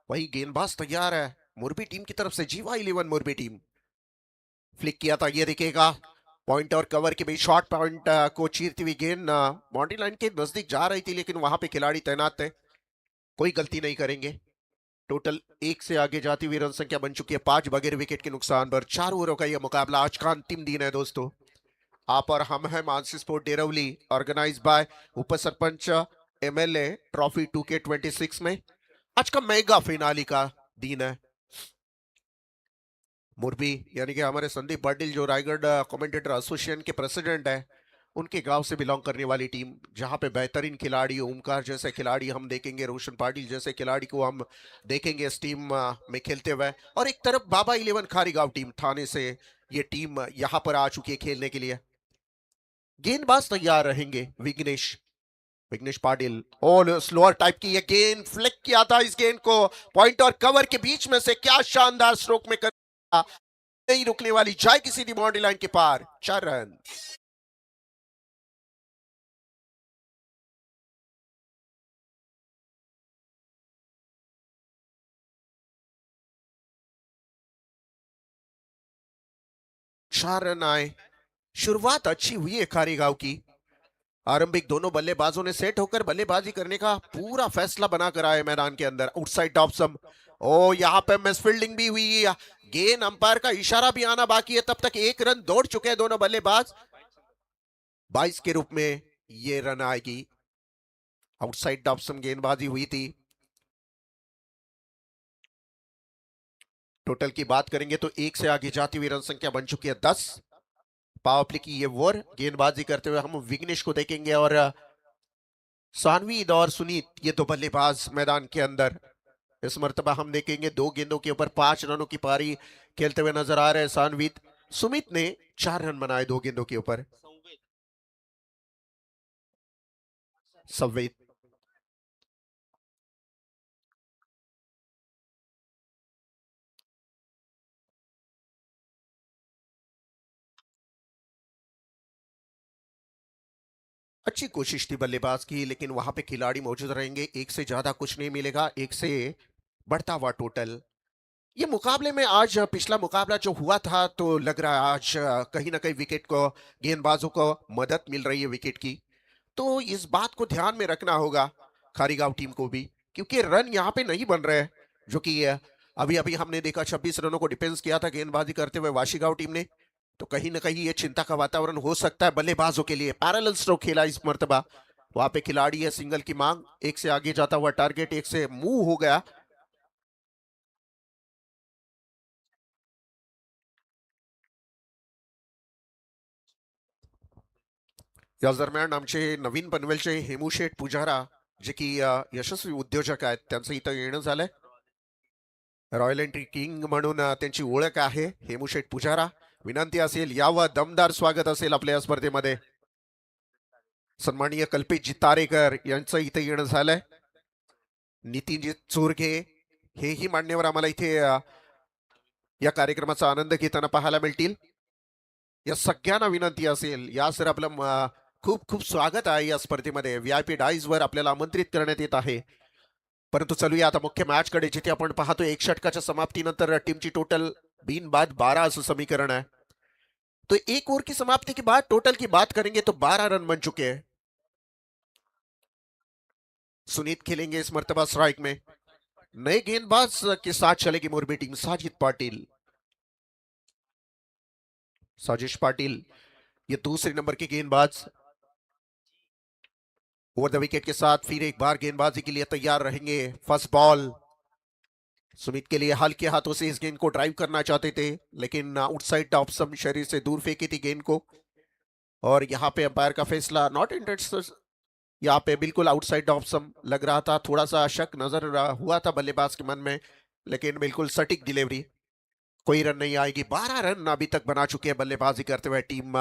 वही गेंदबाज तैयार है मुरबी टीम की तरफ से, जीवा 11 मुरबी टीम। फ्लिक किया था, ये दिखेगा। पॉइंट और कवर के बीच शॉर्ट पॉइंट को चीरती हुई गेंद बाउंड्री लाइन के नजदीक जा रही थी, लेकिन वहां पे खिलाड़ी तैनात थे, कोई गलती नहीं करेंगे। टोटल एक से आगे जाती हुई रन संख्या बन चुकी है 5 बगैर विकेट के नुकसान पर। 4 ओवरों का यह मुकाबला आज का अंतिम दिन है दोस्तों। आप और हम है Mansi sport डेरवली, organise by up sarpanch MLA trophy 2K26 में। आज का मेगा फिनाली का दिन है। मुरबी यानी कि हमारे संदीप पाटिल जो रायगढ़ कमेंटेटर एसोसिएशन के प्रेसिडेंट है, उनके गांव से बिलोंग करने वाली टीम, जहां पे बेहतरीन खिलाड़ी ओमकार जैसे खिलाड़ी हम देखेंगे, रोशन पाटिल जैसे खिलाड़ी को हम देखेंगे इस टीम में खेलते हुए। और एक तरफ बाबा 11 खारीगांव टीम थाने से ये टीम यहां पर आ चुकी है खेलने के लिए। गेंदबाज तैयार रहेंगे विघ्नेश, विघ्नेश पाटिल। और स्लोअर टाइप की ये गेंद, फ्लिक किया था इस गेंद को पॉइंट और कवर के बीच में से, क्या शानदार स्ट्रोक में कर, नहीं रुकने वाली, जाएगी सीधी बाउंड्री लाइन के पार। 4 रन। चार रन आए। शुरुआत अच्छी हुई है खारीगांव की। आरंभिक दोनों बल्लेबाजों ने सेट होकर बल्लेबाजी करने का पूरा फैसला बनाकर आए मैदान के अंदर। आउटसाइड टॉप सम, ओ यहां पे मिस फील्डिंग भी हुई है। गेंद अंपायर का इशारा भी आना बाकी है, तब तक 1 रन दौड़ चुके हैं दोनों बल्लेबाज। 22 के रूप में ये रन आएगी। आउटसाइड टॉप सम गेंदबाजी हुई थी। टोटल की बात करेंगे तो एक से आगे जाती हुई रन संख्या बन चुकी है 10। पावर प्ले की ये ओवर गेंदबाजी करते हुए हम विघ्नेश को देखेंगे और सानवीद और सुनीत, ये दो बल्लेबाज मैदान के अंदर। इस मर्तबा हम देखेंगे 2 गेंदों के ऊपर 5 रनों की पारी खेलते हुए नजर आ रहे हैं सानवीद। सुमित ने 4 रन बनाए 2 गेंदों के ऊपर। संवेद, अच्छी कोशिश थी बल्लेबाज की, लेकिन वहां पे खिलाड़ी मौजूद रहेंगे, एक से ज्यादा कुछ नहीं मिलेगा, एक से बढ़ता हुआ टोटल। ये मुकाबले में आज पिछला मुकाबला जो हुआ था, तो लग रहा है आज कहीं ना कहीं विकेट को, गेंदबाजों को मदद मिल रही है विकेट की। तो इस बात को ध्यान में रखना होगा खारीगांव टीम को भी, क्योंकि रन यहाँ पे नहीं बन रहे हैं। जो कि अभी अभी हमने देखा 26 रनों को डिफेंस किया था गेंदबाजी करते हुए वाशीगांव टीम ने। तो कहीं ना कहीं ये चिंता का वातावरण हो सकता है बल्लेबाजों के लिए। पैरेलल स्ट्रोक खेला इस मर्तबा, वहां पे खिलाड़ी है, सिंगल की मांग, एक से आगे जाता हुआ टारगेट एक से मूव हो गया। याच दरम्यान आमचे नवीन पनवेलचे हेमूशेठ पुजारा, जे की यशस्वी उद्योजक आहेत, त्यांचं इथं येणं झालंय। रॉयल एंट्री किंग म्हणून त्यांची ओळख आहे हेमूशेठ पुजारा। विनंती असेल यावं, दमदार स्वागत असेल आपल्या या स्पर्धेमध्ये। सन्माननीय कल्पेशजी तारेकर यांचं इथे येणं झालंय। नितीनजी चोरगे, हेही मान्यवर आम्हाला इथे या कार्यक्रमाचा आनंद घेताना पाहायला मिळतील। या सगळ्यांना विनंती असेल, या सर आपलं खूप खूप स्वागत आहे या स्पर्धेमध्ये। व्हीआयपी डाईज वर आपल्याला आमंत्रित करण्यात येत आहे। परंतु चलूया आता मुख्य मॅच कडे, जिथे आपण पाहतो एक षटकाच्या समाप्तीनंतर टीमची टोटल बीन बाद 12 असं समीकरण है। तो एक ओवर की समाप्ति के बाद टोटल की बात करेंगे तो 12 रन बन चुके हैं। सुनीत खेलेंगे इस मर्तबा स्ट्राइक में। नए गेंदबाज के साथ चलेगी मुरबी टीम, साजिद पाटिल। साजिश पाटिल ये दूसरे नंबर के गेंदबाज ओवर द विकेट के साथ फिर एक बार गेंदबाजी के लिए तैयार रहेंगे। फर्स्ट बॉल सुमित के लिए, हल्के हाथों से इस गेंद को ड्राइव करना चाहते थे, लेकिन आउटसाइड टॉप सम शरीर से दूर फेंकी थी गेंद को। और यहाँ पे अंपायर का फैसला नॉट इंटरेस्ट, यहाँ पे बिल्कुल आउटसाइड ऑफ सम लग रहा था। थोड़ा सा शक नजर हुआ था बल्लेबाज के मन में, लेकिन बिल्कुल सटीक डिलीवरी। कोई रन नहीं आएगी। 12 रन अभी तक बना चुके हैं बल्लेबाजी करते हुए टीम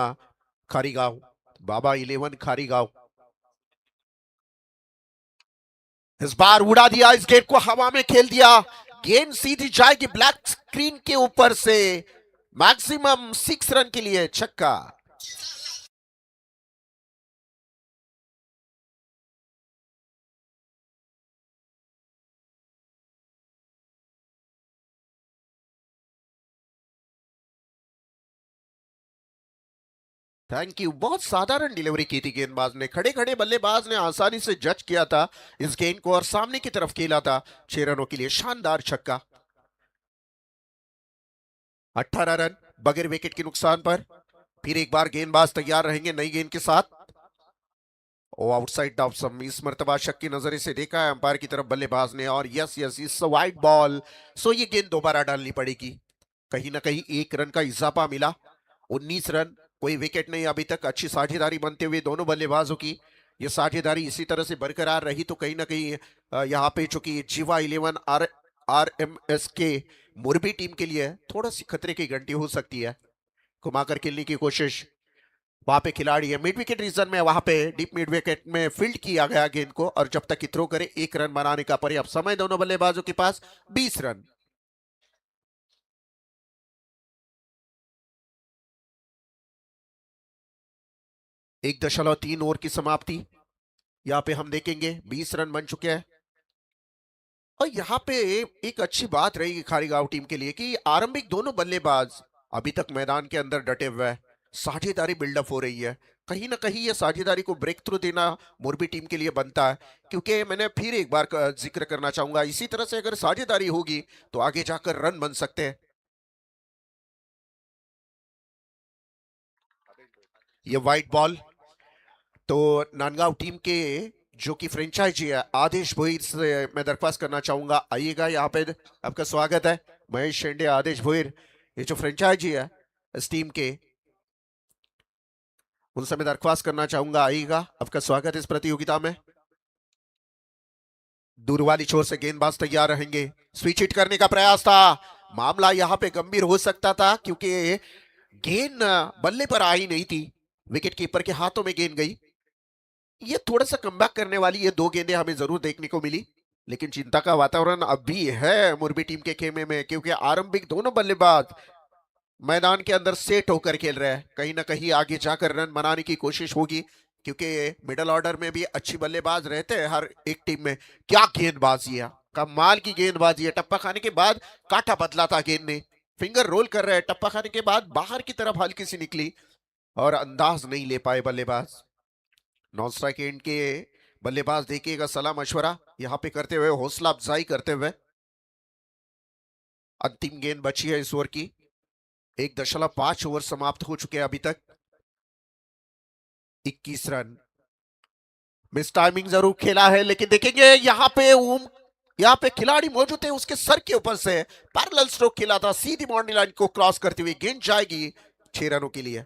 खारीगांव, बाबा 11 खारीगांव। इस बार उड़ा दिया, इस गेट को हवा में खेल दिया। गेंद सीधी जाएगी ब्लैक स्क्रीन के ऊपर से। मैक्सिमम 6 रन के लिए छक्का। Thank you. बहुत साधारण डिलीवरी की थी गेंदबाज ने, खड़े खड़े बल्लेबाज ने आसानी से जज किया था इस गेंद को और सामने की तरफ खेला था। 6 रनों के लिए शानदार छक्का। 18 रन बगैर विकेट के नुकसान पर। फिर एक बार गेंदबाज तैयार रहेंगे नई गेंद के साथ। ओ आउटसाइड ऑफ सम, इस मर्तबा शक की नजर से देखा है अंपायर की तरफ बल्लेबाज ने, और यस यस इस वाइड बॉल। सो ये गेंद दोबारा डालनी पड़ेगी। कहीं ना कहीं 1 रन का इजाफा मिला। 19 रन, कोई विकेट नहीं अभी तक। अच्छी साझेदारी बनते हुए दोनों बल्लेबाजों की। ये साझेदारी इसी तरह से बरकरार रही तो कहीं ना कहीं यहाँ पे चूंकि जीवा 11 आर एम एस के मुरबी टीम के लिए थोड़ा सी खतरे की घंटी हो सकती है। घुमाकर खेलने की कोशिश। वहां पे खिलाड़ी है मिड विकेट रीजन में, वहां पे डीप मिड विकेट में फील्ड किया गया गेंद को, और जब तक थ्रो करे 1 रन बनाने का पर्याप्त समय दोनों बल्लेबाजों के पास। 20 रन। 1.3 ओवर की समाप्ति। यहाँ पे हम देखेंगे 20 रन बन चुके हैं। और यहाँ पे एक अच्छी बात रहेगी खारीगांव टीम के लिए कि आरंभिक दोनों बल्लेबाज अभी तक मैदान के अंदर डटे हुए हैं। साझेदारी बिल्डअप हो रही है। कहीं ना कहीं ये साझेदारी को ब्रेक थ्रू देना मोरबी टीम के लिए बनता है, क्योंकि मैंने फिर एक बार जिक्र करना चाहूंगा, इसी तरह से अगर साझेदारी होगी तो आगे जाकर रन बन सकते हैं। ये वाइट बॉल। तो नांदगांव टीम के जो कि फ्रेंचाइजी है आदेश भोईर से मैं दरख्वास्त करना चाहूंगा, आइएगा यहाँ पे। आपका स्वागत है महेश शेंडे, आदेश भोईर, ये जो फ्रेंचाइजी है इस टीम के, उनसे मैं दरख्वास्त करना चाहूंगा, आइएगा। आपका स्वागत है इस प्रतियोगिता में। दूर वाली छोर से गेंदबाज तैयार रहेंगे। स्विच हिट करने का प्रयास था। मामला यहाँ पे गंभीर हो सकता था क्योंकि गेंद बल्ले पर आई नहीं थी, विकेट कीपर के हाथों में गेंद गई। ये थोड़ा सा कमबैक करने वाली ये दो गेंदें हमें जरूर देखने को मिली, लेकिन चिंता का वातावरण अब भी है मुरबी टीम के खेमे में, क्योंकि आरंभिक दोनों बल्लेबाज मैदान के अंदर सेट होकर खेल रहे हैं। कहीं ना कहीं आगे जाकर रन बनाने की कोशिश होगी, क्योंकि मिडल ऑर्डर में भी अच्छी बल्लेबाज रहते हैं हर एक टीम में। क्या गेंदबाजी है, कमाल की गेंदबाजी है। टप्पा खाने के बाद काठा बदला था गेंद ने, फिंगर रोल कर रहे हैं, टप्पा खाने के बाद बाहर की तरफ हल्की सी निकली और अंदाज नहीं ले पाए बल्लेबाज। नॉन स्ट्राइक एंड के बल्लेबाज देखिएगा सलाह मशवरा यहाँ पे करते हुए, हौसला अफजाई करते हुए। अंतिम गेंद बची है इस ओवर की। 1.5 ओवर समाप्त हो चुके हैं अभी तक। 21 रन। मिस टाइमिंग जरूर खेला है, लेकिन देखेंगे यहाँ पे यहाँ पे खिलाड़ी मौजूद है, उसके सर के ऊपर से पैरेलल स्ट्रोक खेला था, सीधी बाउंड्री लाइन को क्रॉस करते हुए गेंद जाएगी 6 रनों के लिए।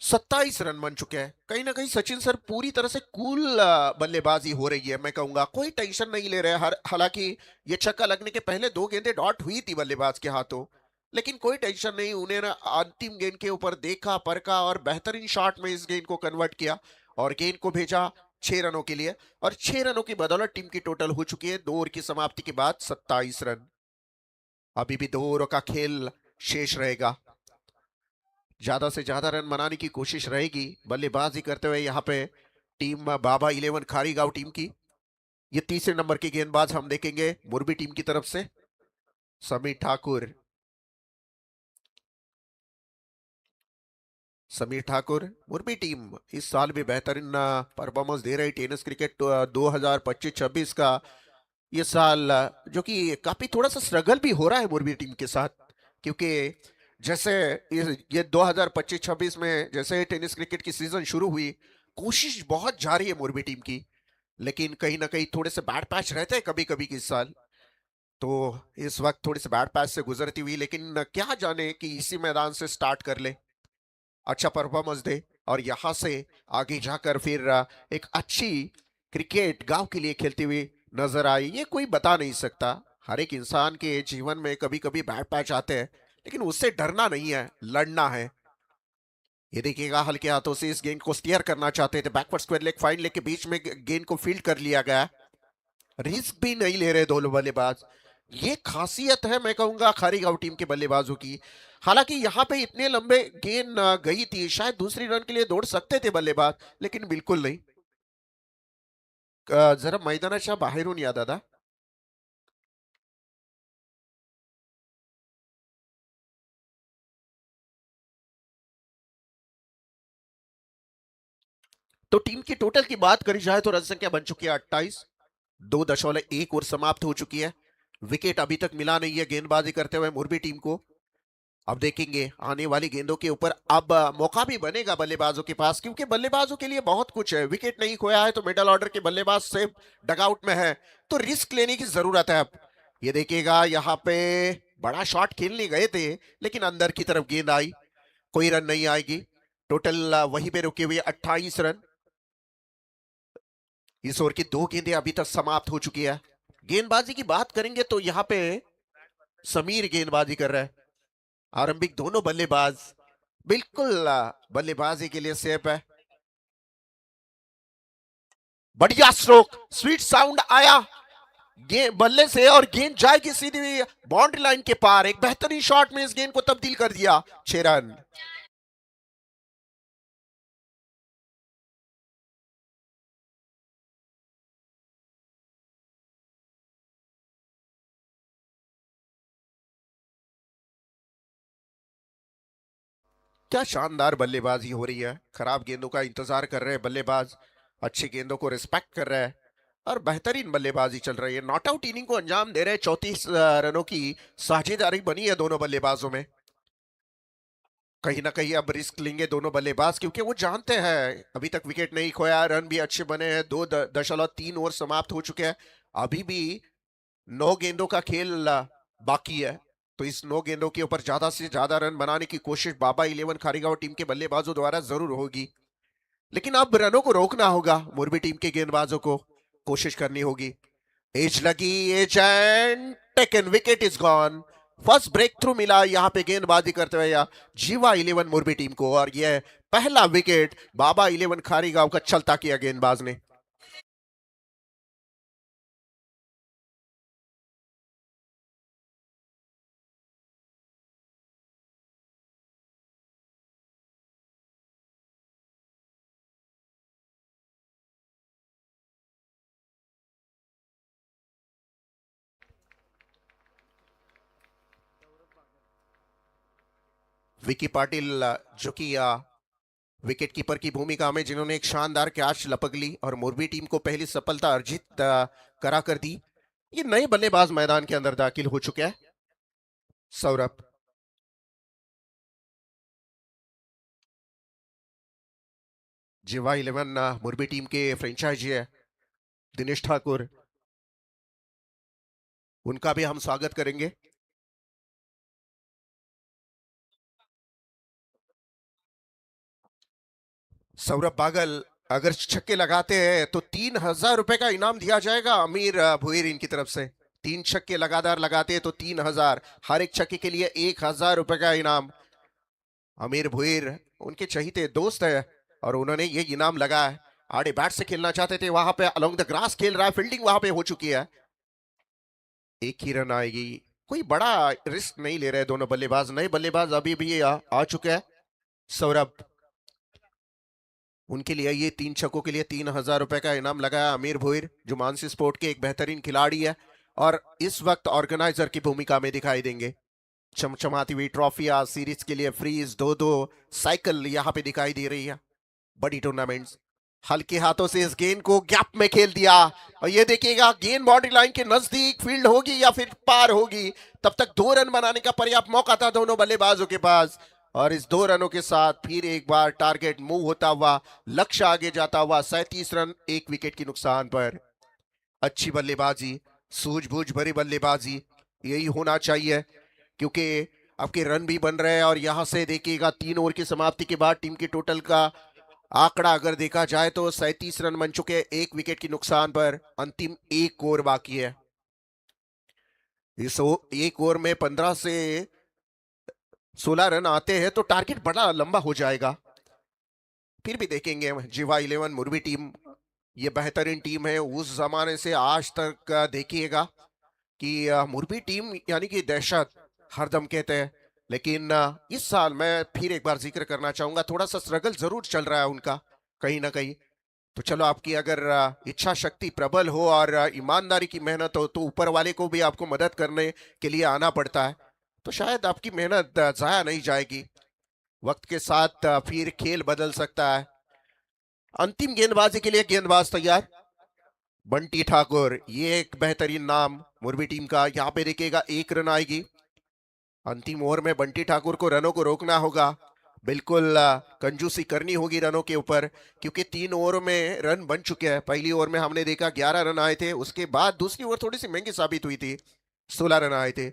सत्ताईस रन बन चुके हैं। कहीं ना कहीं सचिन सर पूरी तरह से कूल बल्लेबाजी हो रही है, मैं कहूंगा कोई टेंशन नहीं ले रहे। हालांकि ये छक्का लगने के पहले दो गेंदें डॉट हुई थी बल्लेबाज के हाथों, लेकिन कोई टेंशन नहीं। उन्हें ना अंतिम गेंद के ऊपर देखा परखा और बेहतरीन शॉट में इस गेंद को कन्वर्ट किया और गेंद को भेजा 6 रनों के लिए। और 6 रनों की बदौलत टीम की टोटल हो चुकी है 2 ओवर की समाप्ति के बाद 27 रन। अभी भी 2 ओवर का खेल शेष रहेगा। ज्यादा से ज्यादा रन बनाने की कोशिश रहेगी बल्लेबाजी करते हुए यहाँ पे टीम बाबा 11 खारीगांव टीम की। ये तीसरे नंबर की गेंदबाज हम देखेंगे मुरबी टीम की तरफ से, समीर ठाकुर। समीर ठाकुर, मुरबी टीम इस साल भी बेहतरीन परफॉर्मेंस दे रही। टेनिस क्रिकेट 2025-26 का ये साल जो कि काफी थोड़ा सा स्ट्रगल भी हो रहा है मुरबी टीम के साथ, क्योंकि जैसे ये 2025-26 में जैसे टेनिस क्रिकेट की सीजन शुरू हुई, कोशिश बहुत जारी है मुरबी टीम की, लेकिन कहीं ना कहीं थोड़े से बैड पैच रहते हैं कभी कभी इस साल। तो इस वक्त थोड़ी सी बैड पैच से गुजरती हुई, लेकिन क्या जाने कि इसी मैदान से स्टार्ट कर ले, अच्छा परफॉर्मेंस दे और यहां से आगे जाकर फिर एक अच्छी क्रिकेट गांव के लिए खेलती हुई नजर आई। ये कोई बता नहीं सकता, हर एक इंसान के जीवन में कभी कभी बैड पैच आते हैं, लेकिन उससे डरना नहीं है, लड़ना है। ये देखिएगा हल्के हाथों से इस गेंद को स्टीयर करना चाहते थे, बैकवर्ड स्क्वायर लेग फाइन लेके बीच में गेंद को फील्ड कर लिया गया। रिस्क भी नहीं ले रहे दोनों बल्लेबाज। ये खासियत है मैं कहूंगा खारीगांव टीम के बल्लेबाजों की। हालांकि यहाँ पे इतने लंबे गेंद गई थी, शायद दूसरी रन के लिए दौड़ सकते थे बल्लेबाज, लेकिन बिल्कुल नहीं। जरा मैदानाच्या बाहेरून या दादा. तो टीम की टोटल की बात करी जाए तो रन संख्या बन चुकी है 28. 2.1 ओवर समाप्त हो चुकी है. विकेट अभी तक मिला नहीं है गेंदबाजी करते हुए मुरबी टीम को. अब देखेंगे आने वाली गेंदों के ऊपर अब मौका भी बनेगा बल्लेबाजों के पास, क्योंकि बल्लेबाजों के लिए बहुत कुछ है. विकेट नहीं खोया है तो मिडल ऑर्डर के बल्लेबाज से डगआउट में है, तो रिस्क लेने की जरूरत है. अब ये देखिएगा यहाँ पे बड़ा शॉट खेलने गए थे लेकिन अंदर की तरफ गेंद आई. कोई रन नहीं आएगी. टोटल वहीं पे रुके हुए 28 रन. इस ओवर की 2 गेंदें अभी तक समाप्त हो चुकी है. गेंदबाजी की बात करेंगे तो यहाँ पे समीर गेंदबाजी कर रहा है. आरंभिक दोनों बल्लेबाज बिल्कुल बल्लेबाजी के लिए सेफ है. बढ़िया स्ट्रोक, स्वीट साउंड आया गेंद बल्ले से और गेंद जाएगी सीधी बाउंड्री लाइन के पार. एक बेहतरीन शॉट में इस गेंद को तब्दील कर दिया. 6 रन. क्या शानदार बल्लेबाजी हो रही है. खराब गेंदों का इंतजार कर रहे हैं बल्लेबाज, अच्छी गेंदों को रिस्पेक्ट कर रहे हैं और बेहतरीन बल्लेबाजी चल रही है. नॉट आउट इनिंग को अंजाम दे रहे हैं. 34 रनों की साझेदारी बनी है दोनों बल्लेबाजों में. कहीं ना कहीं अब रिस्क लेंगे दोनों बल्लेबाज, क्योंकि वो जानते हैं अभी तक विकेट नहीं खोया. रन भी अच्छे बने हैं. 2.3 ओवर समाप्त हो चुके हैं. अभी भी 9 गेंदों का खेल बाकी है, तो इस 9 गेंदों के ऊपर ज्यादा से ज्यादा रन बनाने की कोशिश बाबा इलेवन खारीगांव टीम के बल्लेबाजों द्वारा जरूर होगी. लेकिन अब रनों को रोकना होगा मुरबी टीम के गेंदबाजों को. कोशिश करनी होगी. एज लगी, edge and taken, wicket is gone. First breakthrough मिला यहाँ पे गेंदबाजी करते हुए या जीवा इलेवन मुरबी टीम को, और यह पहला विकेट बाबा इलेवन खारीगांव का चलता किया गेंदबाज ने. विकी पाटिल जो कि विकेट कीपर की भूमिका में, जिन्होंने एक शानदार कैच लपक ली और मुरबी टीम को पहली सफलता अर्जित करा कर दी. ये नए बल्लेबाज मैदान के अंदर दाखिल हो चुके हैं. सौरभ, जिवा इलेवन मुरबी टीम के फ्रेंचाइजी है. दिनेश ठाकुर, उनका भी हम स्वागत करेंगे. सौरभ बागल अगर छक्के लगाते हैं तो 3,000 रुपए का इनाम दिया जाएगा अमीर भुईर इनकी तरफ से. 3 छक्के लगातार लगाते हैं तो 3,000, हर एक छक्के के लिए 1,000 रुपए का इनाम. अमीर भुईर उनके चहीते दोस्त है और उन्होंने ये इनाम लगाया है. आड़े बैट से खेलना चाहते थे, वहां पे अलोंग द ग्रास खेल रहा है. फील्डिंग वहां पे हो चुकी है. एक ही रन आएगी. कोई बड़ा रिस्क नहीं ले रहे दोनों बल्लेबाज. नए बल्लेबाज अभी भी आ चुके हैं. सौरभ, उनके लिए ये 3 छक्कों के लिए 3,000 रुपए का इनाम लगाया अमीर भोईर, जो मानसी स्पोर्ट के एक बेहतरीन खिलाड़ी है और इस वक्त ऑर्गेनाइजर की भूमिका में दिखाई देंगे. चमचमाती हुई ट्रॉफियां, सीरीज के लिए फ्रीज, 2-2 साइकिल यहाँ पे दिखाई दे रही है. बड़ी टूर्नामेंट्स. हल्के हाथों से इस गेंद को गैप में खेल दिया और ये देखिएगा गेंद बाउंड्री लाइन के नजदीक फील्ड होगी या फिर पार होगी. तब तक 2 रन बनाने का पर्याप्त मौका था दोनों बल्लेबाजों के पास और इस 2 रनों के साथ फिर एक बार टारगेट मूव होता हुआ, लक्ष्य आगे जाता हुआ. 37 रन 1 विकेट की नुकसान पर. अच्छी बल्लेबाजी, सूझबूझ भरी बल्लेबाजी, यही होना चाहिए, क्योंकि आपके रन भी बन रहे हैं और यहां से देखिएगा 3 ओवर की समाप्ति के बाद टीम के टोटल का आंकड़ा अगर देखा जाए तो 37 रन बन चुके हैं 1 विकेट की नुकसान पर. अंतिम 1 ओवर बाकी है. इस 1 ओवर में 15 से 16 रन आते हैं तो टारगेट बड़ा लंबा हो जाएगा. फिर भी देखेंगे. जीवा इलेवन मुरबी टीम ये बेहतरीन टीम है. उस जमाने से आज तक देखिएगा कि मुरबी टीम यानी कि दहशत हरदम कहते हैं. लेकिन इस साल मैं फिर एक बार जिक्र करना चाहूंगा, थोड़ा सा स्ट्रगल जरूर चल रहा है उनका. कहीं ना कहीं तो चलो, आपकी अगर इच्छा शक्ति प्रबल हो और ईमानदारी की मेहनत हो, तो ऊपर वाले को भी आपको मदद करने के लिए आना पड़ता है। तो शायद आपकी मेहनत जाया नहीं जाएगी। वक्त के साथ फिर खेल बदल सकता है। अंतिम गेंदबाजी के लिए गेंदबाज तैयार। बंटी ठाकुर, ये एक बेहतरीन नाम मुरबी टीम का। यहाँ पे देखिएगा, एक रन आएगी। अंतिम ओवर में बंटी ठाकुर को रनों को रोकना होगा। बिल्कुल कंजूसी करनी होगी रनों के ऊपर, क्योंकि 3 ओवर में रन बन चुके हैं। पहली ओवर में हमने देखा 11 रन आए थे, उसके बाद दूसरी ओवर थोड़ी सी महंगी साबित हुई थी, 16 रन आए थे।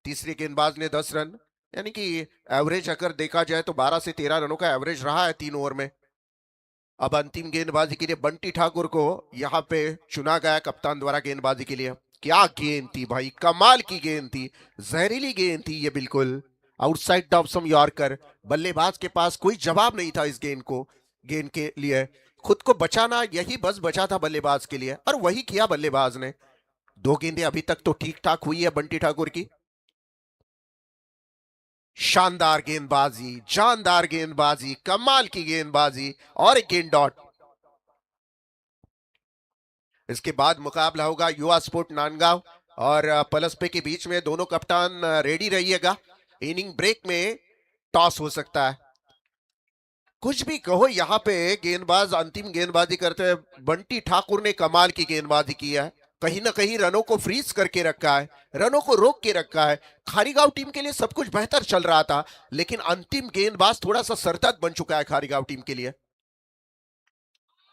तीसरे गेंदबाज ने 10 रन, यानी कि एवरेज अगर देखा जाए तो 12 से 13 रनों का एवरेज रहा है 3 ओवर में। अब अंतिम गेंदबाजी के लिए बंटी ठाकुर को यहाँ पे चुना गया कप्तान द्वारा गेंदबाजी के लिए। क्या गेंद थी भाई, कमाल की गेंद थी, जहरीली गेंद थी ये, बिल्कुल आउटसाइड ऑफ सम यॉर्कर। बल्लेबाज के पास कोई जवाब नहीं था इस गेंद के लिए। खुद को बचाना, यही बस बचा था बल्लेबाज के लिए, और वही किया बल्लेबाज ने। 2 गेंदें अभी तक तो ठीक ठाक हुई है बंटी ठाकुर की। शानदार गेंदबाजी, जानदार गेंदबाजी, कमाल की गेंदबाजी, और एक गेंद डॉट। इसके बाद मुकाबला होगा युवा स्पोर्ट नांदगांव और पलसपे के बीच में। दोनों कप्तान रेडी रहिएगा, इनिंग ब्रेक में टॉस हो सकता है। कुछ भी कहो, यहाँ पे गेंदबाज अंतिम गेंदबाजी करते हुए बंटी ठाकुर ने कमाल की गेंदबाजी की है। कहीं ना कहीं रनों को फ्रीज करके रखा है, रनों को रोक के रखा है। खारीगांव टीम के लिए सब कुछ बेहतर चल रहा था, लेकिन अंतिम गेंदबाज थोड़ा सा सरदर्द बन चुका है खारीगांव टीम के लिए।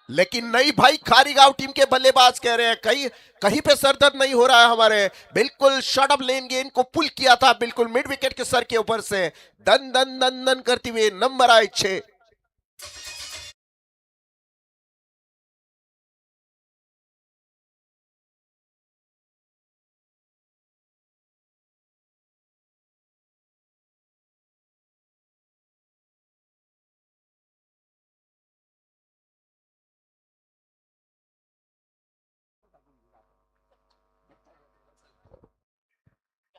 लेकिन नहीं भाई, खारीगांव टीम के बल्लेबाज कह रहे हैं कहीं कहीं पे सरदर्द नहीं हो रहा है हमारे। बिल्कुल शॉर्ट ऑफ लेन गेंद को पुल किया था, बिल्कुल मिड विकेट के सर के ऊपर से, दन दन दन दन करती हुई नंबर आए 6।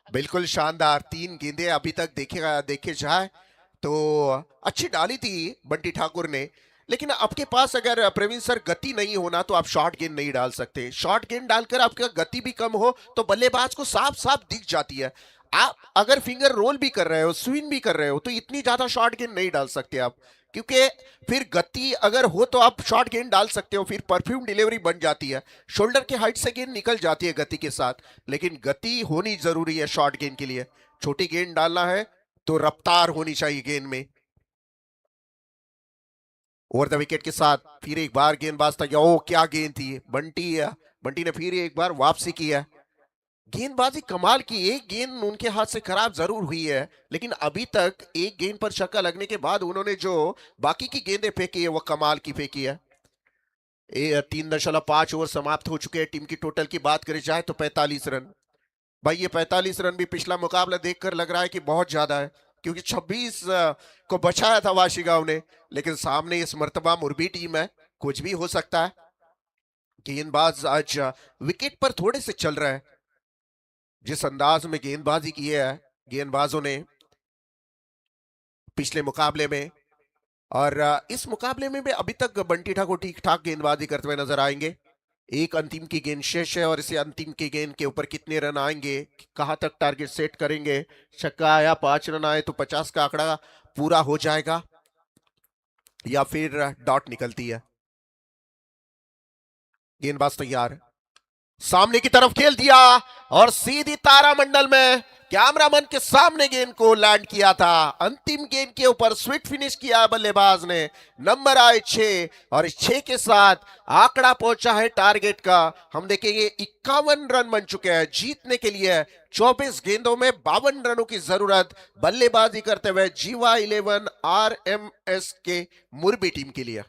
बिल्कुल शानदार 3 गेंदें अभी तक देखे जाए तो अच्छी डाली थी बंटी ठाकुर ने। लेकिन आपके पास अगर प्रवीण सर गति नहीं होना, तो आप शॉर्ट गेंद नहीं डाल सकते। शॉर्ट गेंद डालकर आपका गति भी कम हो तो बल्लेबाज को साफ साफ दिख जाती है। आप अगर फिंगर रोल भी कर रहे हो, स्विंग भी कर रहे हो, तो इतनी ज्यादा शॉर्ट गेंद नहीं डाल सकते आप, क्योंकि फिर गति अगर हो तो आप शॉर्ट गेंद डाल सकते हो, फिर परफ्यूम डिलीवरी बन जाती है, शोल्डर के हाइट से गेंद निकल जाती है गति के साथ। लेकिन गति होनी जरूरी है शॉर्ट गेंद के लिए। छोटी गेंद डालना है तो रफ्तार होनी चाहिए गेंद में। ओवर द विकेट के साथ फिर एक बार गेंदबाज था, ओ क्या गेंद थी। बंटी ने फिर एक बार वापसी की है। गेंदबाजी कमाल की। एक गेंद उनके हाथ से खराब जरूर हुई है, लेकिन अभी तक एक गेंद पर छक्का लगने के बाद उन्होंने जो बाकी की गेंदें फेंकी है वो कमाल की फेंकी है। 3.5 ओवर समाप्त हो चुके हैं। टीम की टोटल की बात करी जाए तो 45 रन। भाई ये 45 रन भी पिछला मुकाबला देखकर लग रहा है कि बहुत ज्यादा है, क्योंकि 26 को बचाया था वाशी गांव ने। लेकिन सामने इस मर्तबा मुरबी टीम है, कुछ भी हो सकता है। गेंदबाज आज विकेट पर थोड़े से चल रहा है। जिस अंदाज में गेंदबाजी की है गेंदबाजों ने पिछले मुकाबले में, और इस मुकाबले में भी अभी तक बंटी ठाकुर ठीक ठाक गेंदबाजी करते हुए नजर आएंगे। एक अंतिम की गेंद शेष है, और इसे अंतिम की गेंद के ऊपर कितने रन आएंगे, कहां तक टारगेट सेट करेंगे। छक्का आया, 5 रन आए तो 50 का आंकड़ा पूरा हो जाएगा, या फिर डॉट निकलती है। गेंदबाज तैयार, सामने की तरफ खेल दिया, और सीधी तारामंडल में कैमरामैन के सामने गेंद को लैंड किया था। अंतिम गेंद के ऊपर स्वीट फिनिश किया बल्लेबाज ने। नंबर आए 6, और इस 6 के साथ आंकड़ा पहुंचा है टारगेट का। हम देखेंगे 51 रन बन चुके हैं। जीतने के लिए 24 गेंदों में 52 रनों की जरूरत बल्लेबाजी करते हुए जीवा 11 RMS के मुरबी टीम के लिए।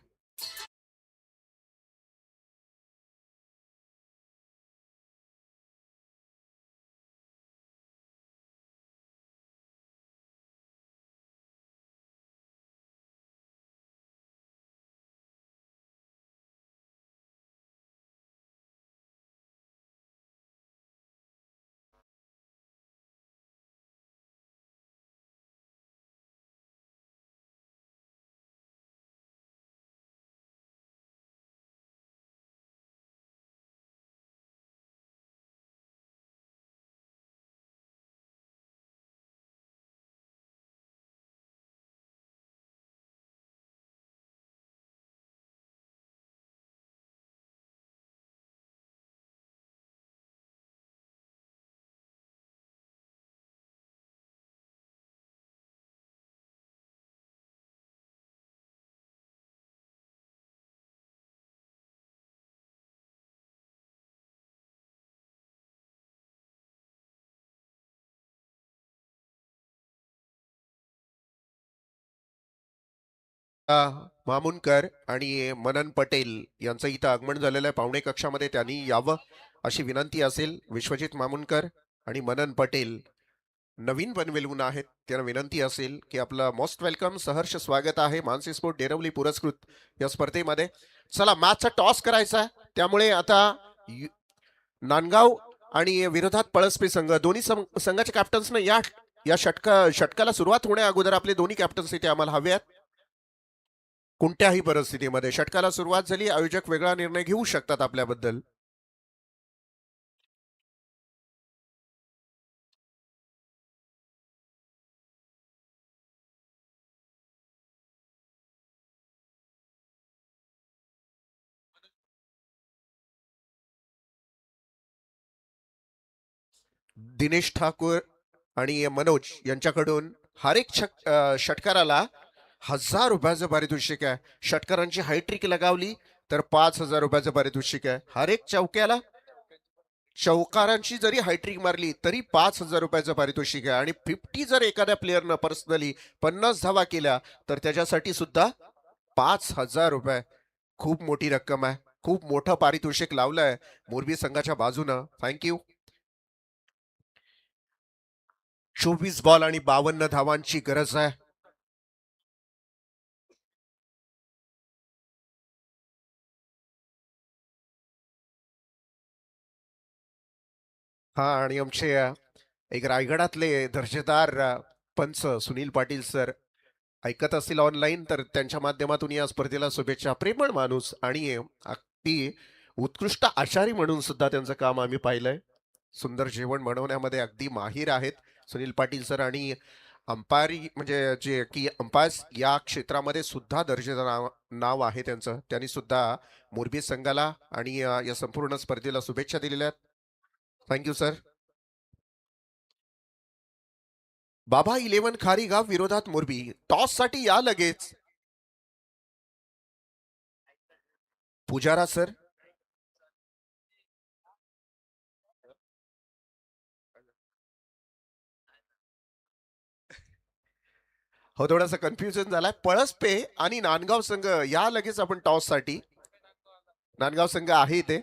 मामुनकर आणि मनन पटेल यांचं इथं आगमन झालेलं आहे पाहुणे कक्षामध्ये, त्यांनी यावं अशी विनंती असेल. विश्वजित मामुनकर आणि मनन पटेल नवीन पनवेलहून आहेत, त्यांना विनंती असेल की आपलं मोस्ट वेलकम, सहर्ष स्वागत आहे मानसी स्पोर्ट डेरवली पुरस्कृत या स्पर्धेमध्ये. चला, मॅचचा टॉस करायचा आहे, त्यामुळे आता नांदगाव आणि विरोधात पळसपे संघ, दोन्ही संघाच्या कॅप्टन्सनं या षटकाला सुरुवात होण्या अगोदर आपले दोन्ही कॅप्टन्स इथे आम्हाला हवे आहेत. कोणत्याही परिस्थितीमध्ये षटकाला सुरुवात झाली, आयोजक वेगळा निर्णय घेऊ शकतात आपल्याबद्दल. दिनेश ठाकूर आणि मनोज यांच्याकडून हर एक षटकाराला 1000 रुपयाचं पारितोषिक आहे. षटकारांची हायट्रिक लगावली तर 5000 रुपयाचं पारितोषिक आहे. हर एक चौकारांची जरी हायट्रिक मारली तरी 5000 रुपयाचं पारितोषिक आहे. आणि 50 जर एखाद्या प्लेअरनं पर्सनली 50 धावा केल्या तर त्याच्यासाठी सुद्धा 5000 रुपये. खूप मोठी रक्कम आहे, खूप मोठं पारितोषिक लावलंय मोरबी संघाच्या बाजूनं. थँक्यू. 24 बॉल आणि 52 धावांची गरज आहे. हा, आणि आमचे एक रायगडातले दर्जेदार पंच सुनील पाटील सर ऐकत असतील ऑनलाईन तर त्यांच्या माध्यमातून या स्पर्धेला शुभेच्छा. प्रेमळ माणूस आणि अगदी उत्कृष्ट आचारी म्हणून सुद्धा त्यांचं काम आम्ही पाहिलंय. सुंदर जेवण बनवण्यामध्ये अगदी माहीर आहेत सुनील पाटील सर. आणि अंपायरी म्हणजे जे की अंपायर्स या क्षेत्रामध्ये सुद्धा दर्जेदार नाव आहे त्यांचं. त्यांनी सुद्धा मोरबी संघाला आणि या संपूर्ण स्पर्धेला शुभेच्छा दिलेल्या आहेत. Thank you sir. बाबा 11 खारीगाव विरोधात मोरबी, टॉस साठी या लगेच. पुजारा सर. हो, थोडासा कन्फ्युजन झालाय. पळसपे आणि नांदगाव संघ या लगेच आपण टॉस साठी. नांदगाव संघ आहे इथे.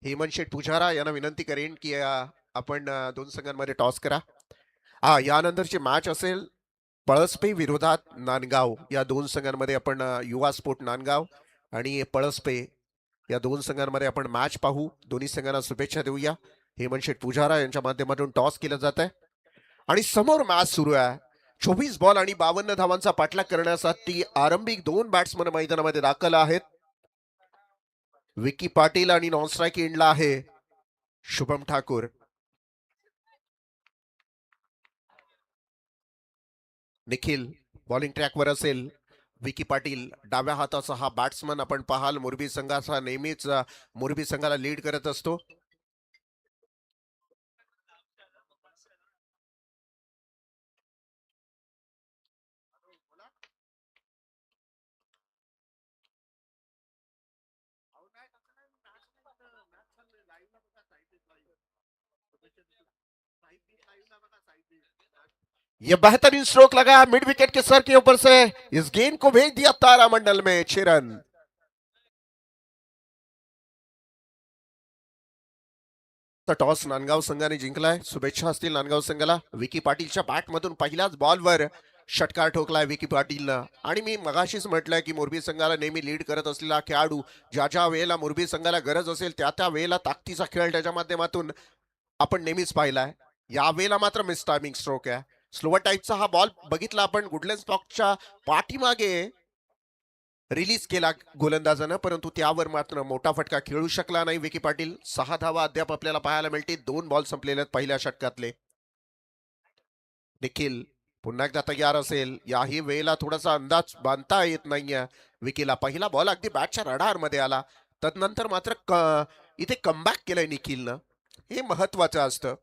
हेमंत शेठ पुजारा यांना विनंती करेन की आपण दोन संघांमध्ये टॉस करा. यानंतरची मॅच असेल पळसपे विरोधात नांदगाव. या दोन संघांमध्ये आपण युवा स्पोर्ट नांदगाव आणि पळसपे या दोन संघांमध्ये आपण मॅच पाहू. दोन्ही संघांना शुभेच्छा देऊया. हेमंत शेठ पुजारा यांच्या माध्यमातून टॉस केलं जात आहे आणि समोर मॅच सुरू आहे. 24 बॉल आणि 52 धावांचा पाठलाग करण्यासाठी आरंभिक दोन बॅट्समन मैदानामध्ये दाखल आहेत. विकी पाटील आणि नॉन स्ट्राईक एंडला आहे शुभम ठाकूर. निखिल बॉलिंग ट्रॅकवर असेल. विकी पाटील डाव्या हाताचा हा बॅट्समन आपण पाहाल मोरबी संघाचा नेहमीच मोरबी संघाला लीड करत असतो. ये बेहतरीन स्ट्रोक लगा मिड विकेट के सर के ऊपर से, इस गेंद को भेज दिया तारा मंडल में 6 रन. टॉस नांदगाव संघाने जिंकलाय. शुभेच्छा असतील नांदगाव संघाला. विकी पाटीलच्या बॅटमधून पहिल्याच बॉलवर षटकार ठोकलाय विकी पाटीलनं. आणि मी मगाशीच म्हटलंय की मोरबी संघाला नेहमी लीड करत असलेला खेळाडू, ज्या ज्या वेळेला मोरबी संघाला गरज असेल त्या त्या वेळेला ताकदीचा खेळ त्याच्या माध्यमातून आपण नेहमीच पाहिलाय. या वेळेला मात्र मिस टायमिंग स्ट्रोक आहे. स्लोवर टाईपचा हा बॉल बघितला आपण गुडलेन स्टॉकच्या पाठीमागे रिलीज केला गोलंदाजानं, परंतु त्यावर मात्र मोठा फटका खेळू शकला नाही विकी पाटील. 6 धावा अद्याप आपल्याला पाहायला मिळते. 2 बॉल संपलेले आहेत पहिल्या षटकातले. निखिल पुन्हा एकदा तयार असेल. याही वेळेला थोडासा अंदाज बांधता येत नाहीये विकीला. पहिला बॉल अगदी बॅटच्या रडार मध्ये आला, तदनंतर मात्र इथे कमबॅक केलंय निखिलनं. हे महत्वाचं असतं.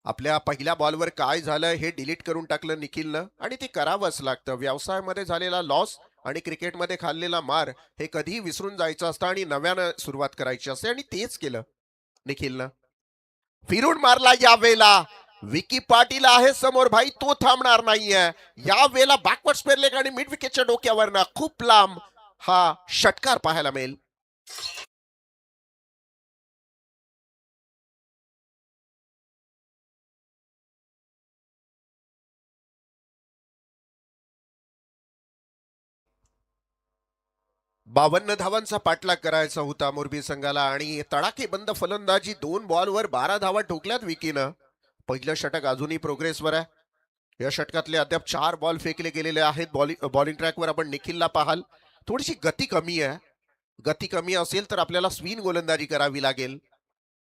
आपल्या पहिल्या बॉलवर काय झालं हे डिलीट करून टाकलं निखिलनं, आणि ते करावंच लागतं. व्यवसायामध्ये झालेला लॉस आणि क्रिकेटमध्ये खाल्लेला मार हे कधीही विसरून जायचं असतं आणि नव्यानं सुरुवात करायची असते, आणि तेच केलं निखिलनं. फिरून मारला या वेळेला विकी पाटील आहे समोर भाई, तो थांबणार नाहीये. या वेळेला बॅकवर्ड स्पेअर लेग आणि मिड विकेटच्या डोक्यावरनं खूप लांब हा षटकार पाहायला मिळेल. बावन्न धावांचा पाठलाग करायचा होता मोरबी संघाला आणि तडाखेबंद फलंदाजी, 2 बॉलवर 12 धावा ठोकल्यात विकीनं. पहिलं षटक अजूनही प्रोग्रेसवर आहे. या षटकातले अद्याप 4 बॉल फेकले गेलेले आहेत. बॉलिंग ट्रॅकवर आपण निखिलला पाहाल, थोडीशी गती कमी आहे. गती कमी असेल तर आपल्याला स्पिन गोलंदाजी करावी लागेल.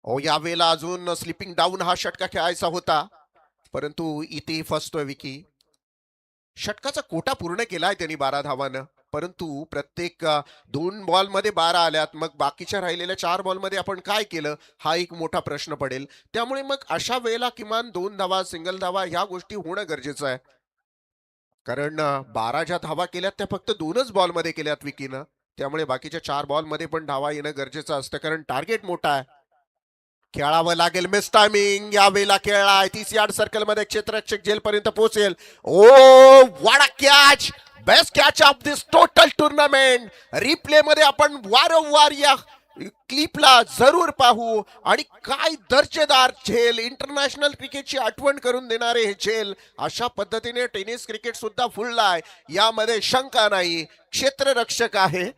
यावेळेला अजून स्लिपिंग डाऊन हा षटका खेळायचा होता, परंतु इथे फसतोय विकी. षटकाचा कोटा पूर्ण केलाय त्यांनी 12 धावानं, परंतु प्रत्येक 2 बॉलमध्ये 12 आल्यात. मग बाकीच्या राहिलेल्या 4 बॉलमध्ये आपण काय केलं हा एक मोठा प्रश्न पडेल. त्यामुळे मग अशा वेळेला किमान 2 धावा, सिंगल धावा ह्या गोष्टी होणं गरजेचं आहे. कारण 12 ज्या धावा केल्यात त्या फक्त 2च बॉलमध्ये केल्यात विकीनं. त्यामुळे बाकीच्या 4 बॉलमध्ये पण धावा येणं गरजेचं असतं, कारण टार्गेट मोठा आहे. खेळावं लागेल. मिस टायमिंग या वेळेला खेळलाय. 30 यार्ड सर्कल मध्ये क्षेत्ररक्षक जेल पर्यंत पोहोचेल. ओ वाडा catch, best catch of this total tournament. Replay मध्ये आपण वारंवार या क्लिपला जरूर पाहू. आणि काय दर्जेदार झेल, इंटरनॅशनल क्रिकेटची आठवण करून देणारे हे झेल. अशा पद्धतीने टेनिस क्रिकेट सुद्धा फुललाय, यामध्ये शंका नाही. क्षेत्ररक्षक आहे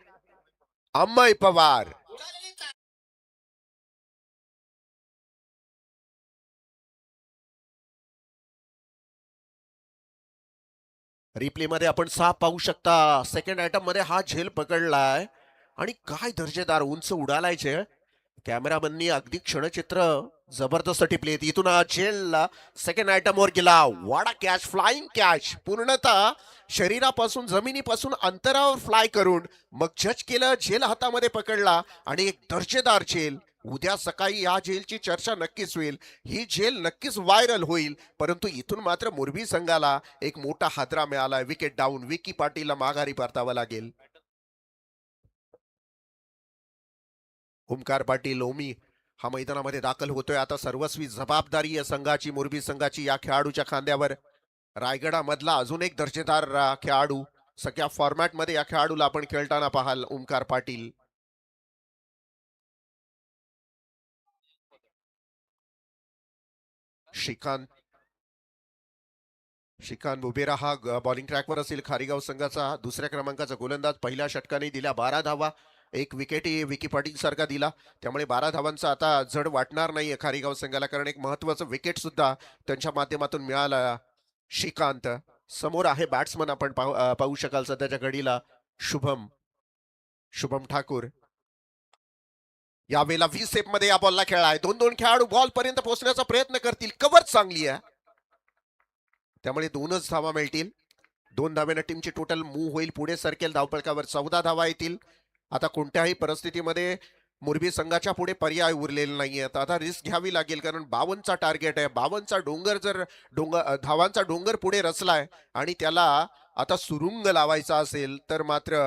अमय पवार. रिप्ले मध्ये आपण साफ पाहू शकता. सेकंड आयटम मध्ये हा झेल पकडलाय आणि काय दर्जेदार उंच उडालाय झेल. कॅमेरामननी अगदी क्षणचित्र जबरदस्त टिपले. इथून हा झेल सेकंड आयटम वर गेला. वाडा कॅच, फ्लाइंग कॅच, पूर्णतः शरीरापासून जमिनीपासून अंतरावर फ्लाय करून मग जज केलं. झेल हातामध्ये पकडला आणि एक दर्जेदार झेल. उद्या सकाळी या झेलची चर्चा नक्कीच होईल. ही झेल नक्कीच व्हायरल होईल. परंतु इथून मात्र मोरबी संघाला एक मोठा हादरा मिळाला. Wicket down. विकी पाटीलला माघारी परतावं लागेल. ओमकार पाटील ओमी हा मैदानामध्ये दाखल होतोय. आता सर्वस्वी जबाबदारी या संघाची, मोरबी संघाची या खेळाडूच्या खांद्यावर. रायगडामधला अजून एक दर्जेदार खेळाडू. सगळ्या फॉर्मॅट मध्ये या खेळाडूला आपण खेळताना पाहाल. ओमकार पाटील. श्रीकांत बुबेरा हा बॉलिंग ट्रॅकवर असेल. खारीगाव संघाचा दुसऱ्या क्रमांकाचा गोलंदाज. पहिल्या षटकाने दिल्या 12 धावा. एक विकेटही विकी पाटील सारखा दिला, त्यामुळे 12 धावांचा आता जड वाटणार नाहीये खारीगाव संघाला, कारण एक महत्वाचं विकेट सुद्धा त्यांच्या माध्यमातून मिळाला. श्रीकांत समोर आहे बॅट्समन, आपण पाहू शकाल सध्याच्या घडीला शुभम ठाकूर. यावेळेला व्ही सेप मध्ये या बॉलला खेळाय. 2-2 खेळाडू बॉल पर्यंत पोहोचण्याचा प्रयत्न करतील. कव्हर चांगली आहे, त्यामुळे 2च धावा मिळतील. 2 धाव्याने टीमची टोटल मूव्ह होईल, पुढे सरकेल. धावपळकावर 14 धावा येतील. आता कोणत्याही परिस्थितीमध्ये मोरबी संघाच्या पुढे पर्याय उरलेले नाहीये. आता रिस्क घ्यावी लागेल, कारण 52चा टार्गेट आहे. 52चा डोंगर, जर धावांचा डोंगर पुढे रचलाय आणि त्याला आता सुरुंग लावायचा असेल तर मात्र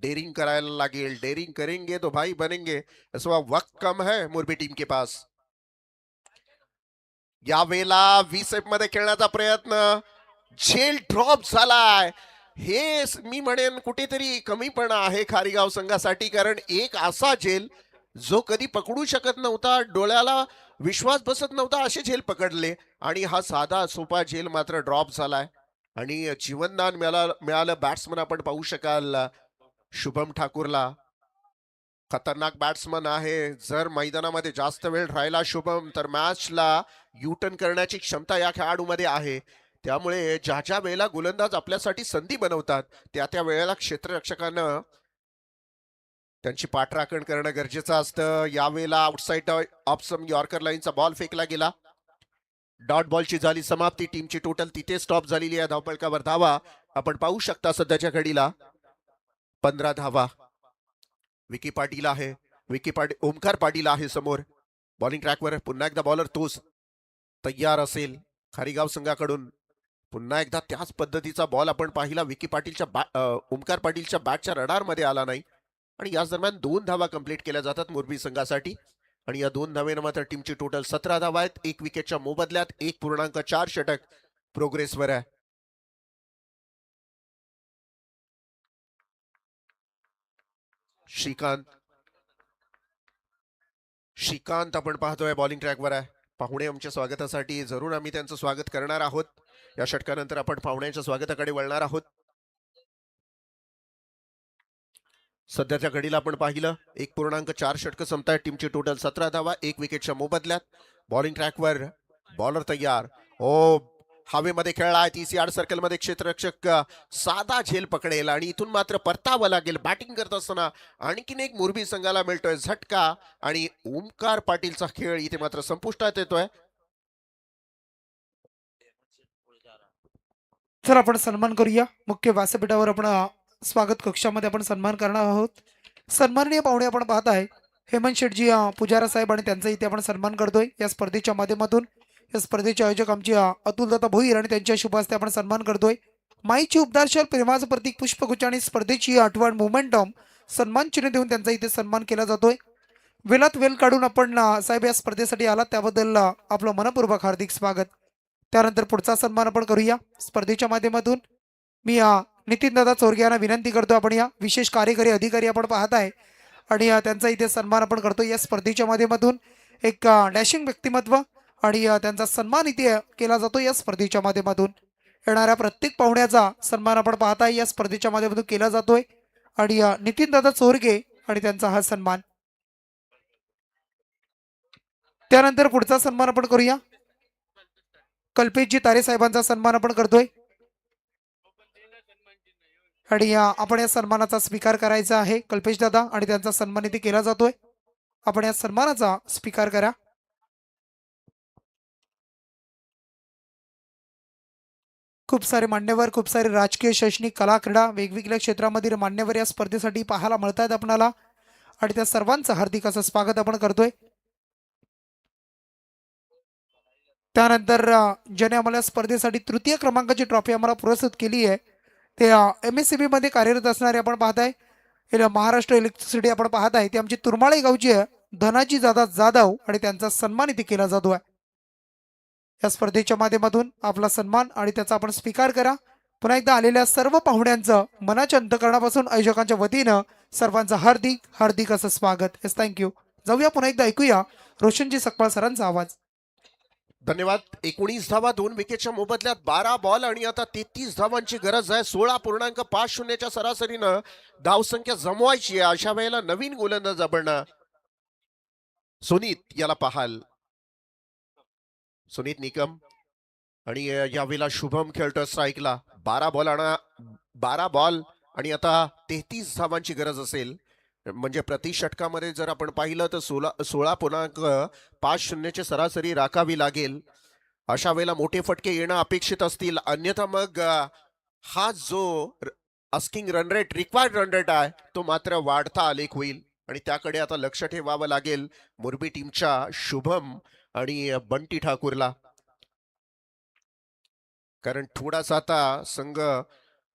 डेरिंग करायला लागेल. डेरिंग करेंगे तो भाई बनेंगे, असं वक्त कम है मोरबी टीम के पास. यावेळेला व्ही सेप मध्ये खेळण्याचा प्रयत्न. झेल ड्रॉप झालाय. हे मी म्हणेन कुठेतरी कमीपणा आहे खारीगाव संघासाठी, कारण एक असा झेल जो कधी पकडू शकत नव्हता, डोळ्याला विश्वास बसत नव्हता असे झेल पकडले, आणि हा साधा सोपा झेल मात्र ड्रॉप झालाय आणि जीवनदान मिळालं. बॅट्समन आपण पाहू शकाल शुभम ठाकूरला. खतरनाक बॅट्समन आहे. जर मैदानामध्ये जास्त वेळ राहिला शुभम, तर मॅचला युटर्न करण्याची क्षमता या खेळाडूमध्ये आहे. त्यामुळे ज्या ज्या वेळेला गोलंदाज आपल्यासाठी संधी बनवतात, त्या त्या वेळेला क्षेत्ररक्षकानं त्यांची पाठराखण करणं गरजेचं असतं. यावेळेला आउटसाइड ऑफ सम यॉर्कर लाईनचा बॉल फेकला गेला. डॉट बॉलची झाली समाप्ती. टीमची टोटल तिथे स्टॉप झालेली आहे. धावपळकावर धावा आपण पाहू शकता सध्याच्या घडीला 15 धावा. विकी पाटील आहे. ओमकार पाटील आहे समोर बॉलिंग ट्रॅकवर. पुन्हा एकदा बॉलर तोच तयार असेल खारीगाव संघाकडून. पुन्हा एकदा त्याच पद्धतीचा बॉल आपण पाहिला. विकी पाटीलच्या ओमकार पाटीलच्या बॅटच्या रडार मध्ये आला नाही, आणि याच दरम्यान 2 धावा कंप्लीट केल्या जातात मोरबी संघासाठी. आणि या 2 धावेनं मात्र टीमची टोटल 17 धावा आहेत. 1 विकेटच्या मोबदल्यात 1.4 षटक प्रोग्रेसवर आहे. श्रीकांत आपण पाहतोय बॉलिंग ट्रॅकवर आहे. पाहुणे आमच्या स्वागतासाठी जरूर आम्ही त्यांचं स्वागत करणार आहोत. या षटकानंतर आपण पाहुण्यांच्या स्वागताकडे वळणार आहोत. सध्याच्या घडीला आपण पाहिलं 1.4 षटक संपताय. टीमची टोटल 17 धावा 1 विकेटच्या मोबदल्यात. बॉलिंग ट्रॅकवर बॉलर तयार. ओ हवेमध्ये खेळलाय 30 यार्ड सर्कल मध्ये क्षेत्ररक्षक साधा झेल पकडेल आणि इथून मात्र परतावं लागेल. बॅटिंग करत असताना आणखीन एक मोरबी संघाला मिळतोय झटका आणि ओमकार पाटीलचा खेळ इथे मात्र संपुष्टात येतोय. तर आपण सन्मान करूया. मुख्य व्यासपीठावर आपण स्वागत कक्षामध्ये आपण सन्मान करणार आहोत. सन्माननीय पाहुणे आपण पाहत आहे हेमंत शेटजी पुजारा साहेब आणि त्यांचा इथे आपण सन्मान करतोय या स्पर्धेच्या माध्यमातून. या स्पर्धेचे आयोजक आमचे अतुलदत्ता भोईर आणि त्यांच्या शुभ हस्ते आपण सन्मान करतोय. माईची उबदारशाल प्रेमाचं प्रतीक पुष्पगुच्छ आणि स्पर्धेची आठवण मोमेंटम सन्मान चिन्ह देऊन त्यांचा इथे सन्मान केला जातोय. वेळात वेळ काढून आपण साहेब या स्पर्धेसाठी आलात त्याबद्दल आपलं मनपूर्वक हार्दिक स्वागत. त्यानंतर पुढचा सन्मान आपण करूया स्पर्धेच्या माध्यमातून. मी नितीन दादा चोरगे यांना विनंती करतो आपण या विशेष कार्यकारी अधिकारी आपण पाहत आहे आणि त्यांचा इथे सन्मान आपण करतो या स्पर्धेच्या माध्यमातून. एक डॅशिंग व्यक्तिमत्व आणि त्यांचा सन्मान इथे केला जातो या स्पर्धेच्या माध्यमातून. येणाऱ्या प्रत्येक पाहुण्याचा सन्मान आपण पाहत आहे या स्पर्धेच्या माध्यमातून केला जातोय आणि नितीन दादा चोरगे आणि त्यांचा हा सन्मान. त्यानंतर पुढचा सन्मान आपण करूया कल्पेशजी तारे साहेबांचा सन्मान आपण करतोय आणि आपण या सन्मानाचा स्वीकार करायचा आहे. कल्पेश दादा आणि त्यांचा सन्मान इथे केला जातोय. आपण या सन्मानाचा स्वीकार करा. खूप सारे मान्यवर, खूप सारे राजकीय, शैक्षणिक, कला, क्रीडा वेगवेगळ्या क्षेत्रामधील मान्यवर या स्पर्धेसाठी पाहायला मिळत आहेत आपणाला आणि त्या सर्वांचं हार्दिक असं स्वागत आपण करतोय. त्यानंतर ज्याने आम्हाला स्पर्धेसाठी तृतीय क्रमांकाची ट्रॉफी आम्हाला पुरस्कृत केली आहे ते MSCB मध्ये कार्यरत असणारे आपण पाहत आहे महाराष्ट्र इलेक्ट्रिसिटी आपण पाहत आहे. ते आमची तुरमाळे गावची आहे धनाजी दादा जाधव आणि त्यांचा सन्मान इथे केला जातो आहे. या स्पर्धेच्या माध्यमातून आपला सन्मान आणि त्याचा आपण स्वीकार करा. पुन्हा एकदा आलेल्या सर्व पाहुण्यांचं मनाच्या अंतकरणापासून आयोजकांच्या वतीनं सर्वांचं हार्दिक हार्दिक असं स्वागत. Yes, thank you. जाऊया पुन्हा एकदा ऐकूया रोशनजी सकपाळ सरांचा आवाज. धन्यवाद. 19 धावा 2 विकेटच्या मोबदल्यात 12 बॉल आणि आता 33 धावांची गरज आहे. 16.50च्या सरासरीनं धावसंख्या जमवायची आहे. अशा वेळेला नवीन गोलंदाज आपण सुनीत याला पाहाल. सुनीत निकम आणि यावेळेला शुभम खेळतोय स्ट्राईकला. 12 बॉल आणि आता 33 धावांची गरज असेल. म्हणजे प्रति षटकामध्ये जर आपण पाहिलं तर 16.50ची सरासरी राखावी लागेल. अशा वेळेला मोठे फटके येणं अपेक्षित असतील. अन्यथा मग हा जो asking run rate, required run rate आहे तो मात्र वाढता आलेख होईल आणि त्याकडे आता लक्ष ठेवावं लागेल मोरबी टीमच्या शुभम आणि बंटी ठाकूरला. कारण थोडासा आता संघ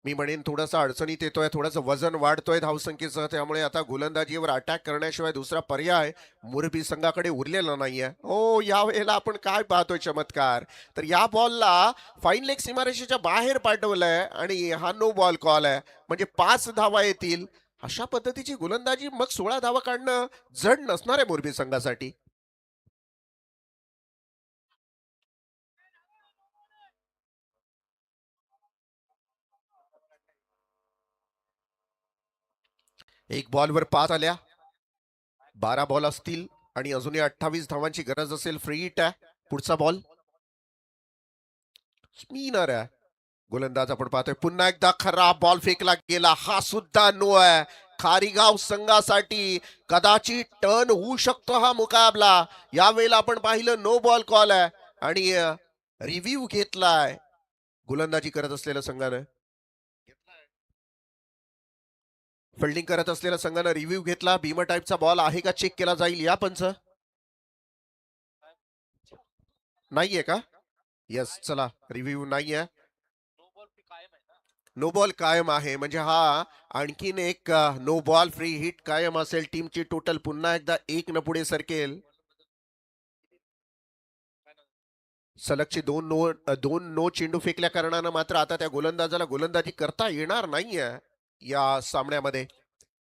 मी म्हणेन थोडासा अडचणीत येतोय, थोडंसं वजन वाढतोय धावसंख्येचं. त्यामुळे आता गोलंदाजीवर अटॅक करण्याशिवाय दुसरा पर्याय मोरबी संघाकडे उरलेला नाहीये. हो, यावेळेला आपण काय पाहतोय चमत्कार. तर या बॉलला फाईन लेग सीमारेषेच्या बाहेर पाठवलंय आणि हा नो बॉल कॉल आहे. म्हणजे 5 धावा येतील. अशा पद्धतीची गोलंदाजी मग 16 धावा काढणं जड नसणार आहे मोरबी संघासाठी. एक बॉलवर 5 आल्या. 12 बॉल असतील आणि अजूनही 28 धावांची गरज असेल. फ्री हिट आहे. पुढचा बॉल स्पिनर आहे. गोलंदाज आपण पाहतोय. पुन्हा एकदा खराब बॉल फेकला गेला. हा सुद्धा नो आहे. खारीगाव संघासाठी कदाचित टर्न होऊ शकतो हा मुकाबला. यावेळेला आपण पाहिलं नो बॉल कॉल आहे आणि रिव्ह्यू घेतलाय गोलंदाजी करत असलेल्या संघानं. फिल्डिंग करत असलेल्या संघानं रिव्ह्यू घेतला. भीमा टाईपचा बॉल आहे का चेक केला जाईल. या पंच नाहीये का? यस, चला रिव्ह्यू नाहीये. नो बॉल कायम आहे. म्हणजे हा आणखीन एक नो बॉल फ्री हिट कायम असेल. टीमची टोटल पुन्हा एकदा 1 न पुढे सरकेल. सलगची दोन नो चेंडू फेकल्या कारणानं मात्र आता त्या गोलंदाजाला गोलंदाजी करता येणार नाहीये या सामन्यामध्ये.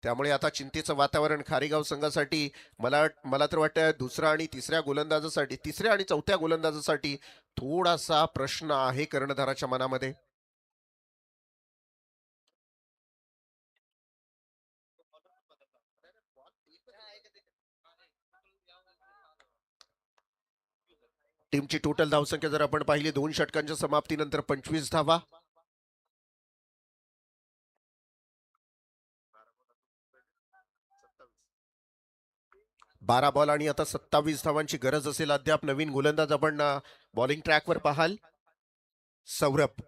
त्यामुळे आता चिंतेचं वातावरण खारीगाव संघासाठी. मला तर वाटतं दुसऱ्या आणि तिसऱ्या गोलंदाजासाठी, तिसऱ्या आणि चौथ्या गोलंदाजासाठी थोडासा प्रश्न आहे कर्णधाराच्या मनामध्ये. टीमची टोटल धावसंख्या जर आपण पाहिली 2 षटकांच्या समाप्तीनंतर 25 धावा. 12 बॉल आणि आता 27 धावांची गरज असेल. अद्याप नवीन गोलंदाज आपण बॉलिंग ट्रॅकवर पाहाल. सौरभ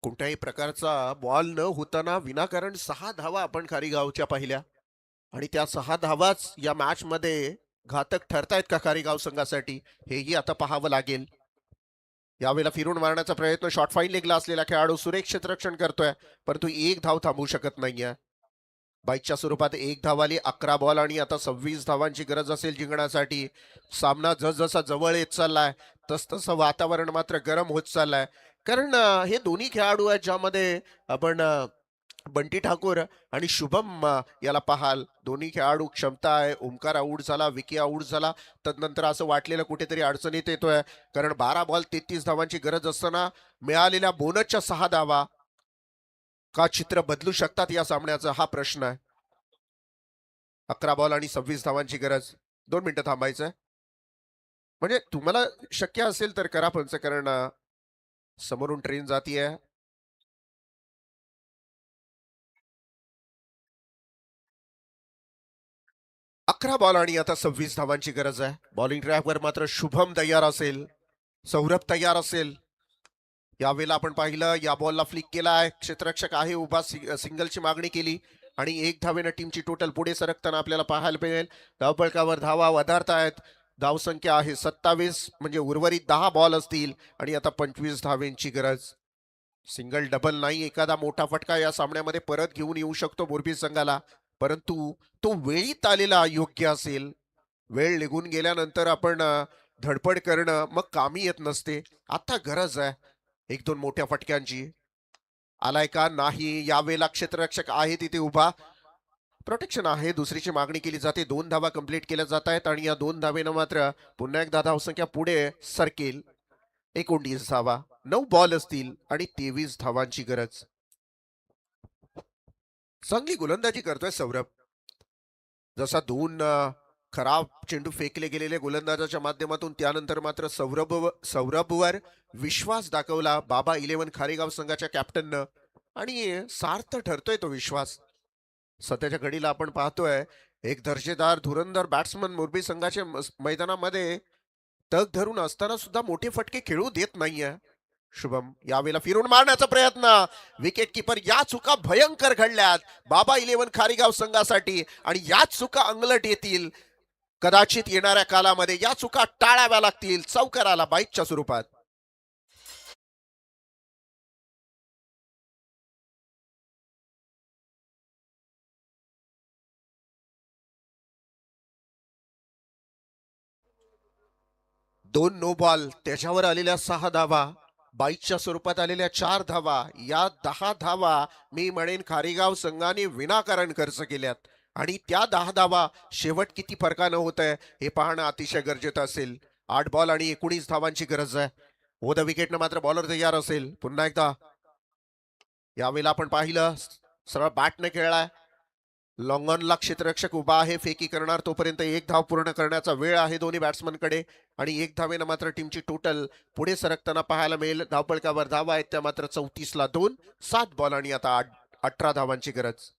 कोणत्याही प्रकारचा बॉल न होताना विनाकारण 6 धावा आपण खारीगावच्या पाहिल्या आणि त्या 6 धावाच या मॅच मध्ये घातक ठरतायत का खारीगाव संघासाठी, हेही आता पाहावं लागेल. यावेळेला फिरून मारण्याचा प्रयत्न, शॉर्ट फाईन लेगला असलेला खेळाडू सुरेख क्षेत्ररक्षण करतोय, परंतु एक धाव थांबवू शकत नाहीये. बाईकच्या स्वरूपात एक धाव आली. 11 बॉल आणि आता 26 धावांची गरज असेल जिंकण्यासाठी. सामना जसजसा जवळ येत चाललाय तसतसं वातावरण मात्र गरम होत चाललंय. कारण हे दोन्ही खेळाडू आहेत ज्यामध्ये आपण बंटी ठाकूर आणि शुभम याला पाहाल. दोन्ही खेळाडू क्षमता आहे. ओमकार आऊट झाला, विकी आऊट झाला. तदनंतर असं वाटलेलं कुठेतरी अडचणीत येतोय, कारण 12 बॉल 33 धावांची गरज असताना मिळालेल्या बोनसच्या 6 धावा का चित्र बदलू शकतात या सामन्याचा, हा प्रश्न आहे. 11 बॉल आणि 26 धावांची गरज. 2 मिनिटं थांबायचंय. म्हणजे तुम्हाला शक्य असेल तर करा पंचकरण. समोरून ट्रेन जातीये. 11 बॉल आणि आता 26 धावांची गरज आहे. बॉलिंग ट्रॅकवर मात्र शुभम तयार असेल, सौरभ तयार असेल. यावेळेला आपण पाहिलं, या बॉलला फ्लिक केलाय, क्षेत्ररक्षक आहे उभा, सिंगलची मागणी केली आणि एक धावेनं टीमची टोटल पुढे सरकताना आपल्याला पाहायला मिळेल. धावपळकावर धावा वधारतायत. धावसंख्या आहे 27, म्हणजे उर्वरित 10 बॉल असतील आणि आता 25 धावेंची गरज. सिंगल डबल नाही, एखादा मोठा फटका या सामन्यामध्ये परत घेऊन येऊ शकतो मोरबी संघाला, परंतु तो वेळीत आलेला योग्य असेल. वेळ निघून गेल्यानंतर आपण धडपड करणं मग कामी येत नसते. आता गरज आहे 1-2 मोठ्या फटक्यांची. आलाय का नाही, यावेळेला क्षेत्ररक्षक आहे तिथे उभा, प्रोटेक्शन आहे, दुसरीची मागणी केली जाते. 2 धावा कंप्लीट केल्या जात आहेत आणि या 2 धावेनं मात्र पुन्हा एकदा धावसंख्या पुढे सरकेल. 29 धावा, 9 बॉल असतील आणि 23 धावांची गरज. चांगली गोलंदाजी करतोय सौरभ. जसा 2 खराब चेंडू फेकले गेलेले गोलंदाजाच्या माध्यमातून, त्यानंतर मात्र सौरभवर विश्वास दाखवला बाबा 11 खारेगाव संघाच्या कॅप्टननं आणि सार्थ ठरतोय तो विश्वास. सध्याच्या घडीला आपण पाहतोय एक दर्जेदार धुरंधर बॅट्समन मोरबी संघाच्या मैदानामध्ये तग धरून असताना सुद्धा मोठे फटके खेळू देत नाहीये शुभम. यावेळेला फिरून मारण्याचा प्रयत्न, विकेट किपर, या चुका भयंकर घडल्यात बाबा 11 खारीगाव संघासाठी आणि याच चुका अंगलट येतील. कदाचित येणाऱ्या कालामध्ये या चुका टाळाव्या लागतील चौकाराला बाईकच्या स्वरूपात. दोन नो बॉल, त्याच्यावर आलेल्या 6 धावा, बाईकच्या स्वरूपात आलेल्या 4 धावा, या 10 धावा मी म्हणेन खारीगाव संघाने विनाकारण खर्च केल्यात आणि त्या 10 धावा शेवट किती फरकानं होत आहे हे पाहणं अतिशय गरजेचं असेल. 8 बॉल आणि 19 धावांची गरज आहे. ओद विकेटनं मात्र बॉलर तयार असेल. पुन्हा एकदा यावेळेला आपण पाहिलं, सरळ बॅटने खेळलाय. लॉंगॉनला क्षेत्ररक्षक उभा आहे, फेकी करणार तोपर्यंत एक धाव पूर्ण करण्याचा वेळ आहे दोन्ही बॅट्समनकडे आणि एक धावेनं मात्र टीमची टोटल पुढे सरकताना पाहायला मिळेल. धावपळकावर धावा आहेत त्या मात्र 34ला 2. 7 बॉल आणि आता 18 धावांची गरज.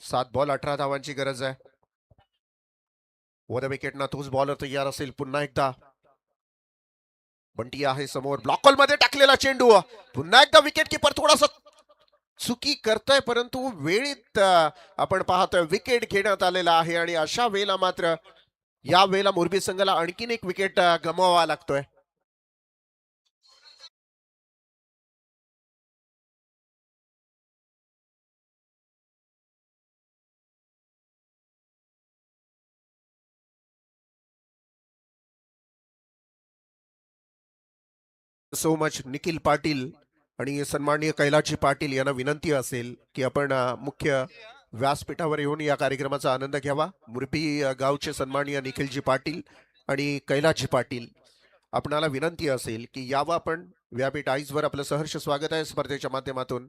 7 बॉल 18 धावांची गरज आहे. वर विकेटना तोच बॉलर तयार असेल. पुन्हा एकदा बंटी आहे समोर, ब्लॉक मध्ये टाकलेला चेंडू. पुन्हा एकदा विकेट किपर थोडासा चुकी करतोय, परंतु वेळीत आपण पाहतोय विकेट घेण्यात आलेला आहे आणि अशा वेळेला मात्र या वेळेला मोरबी संघाला आणखीन एक विकेट गमवावा लागतोय. सो मच निखिल पाटील आणि सन्माननीय कैलासजी पाटील यांना विनंती असेल की आपण मुख्य व्यासपीठावर येऊन या कार्यक्रमाचा आनंद घ्यावा. मुरबी गावचे सन्माननीय निखिलजी पाटील आणि कैलासजी पाटील आपणाला विनंती असेल की यावं आपण व्यापीठ आईजवर. आपलं सहर्ष स्वागत आहे स्पर्धेच्या माध्यमातून.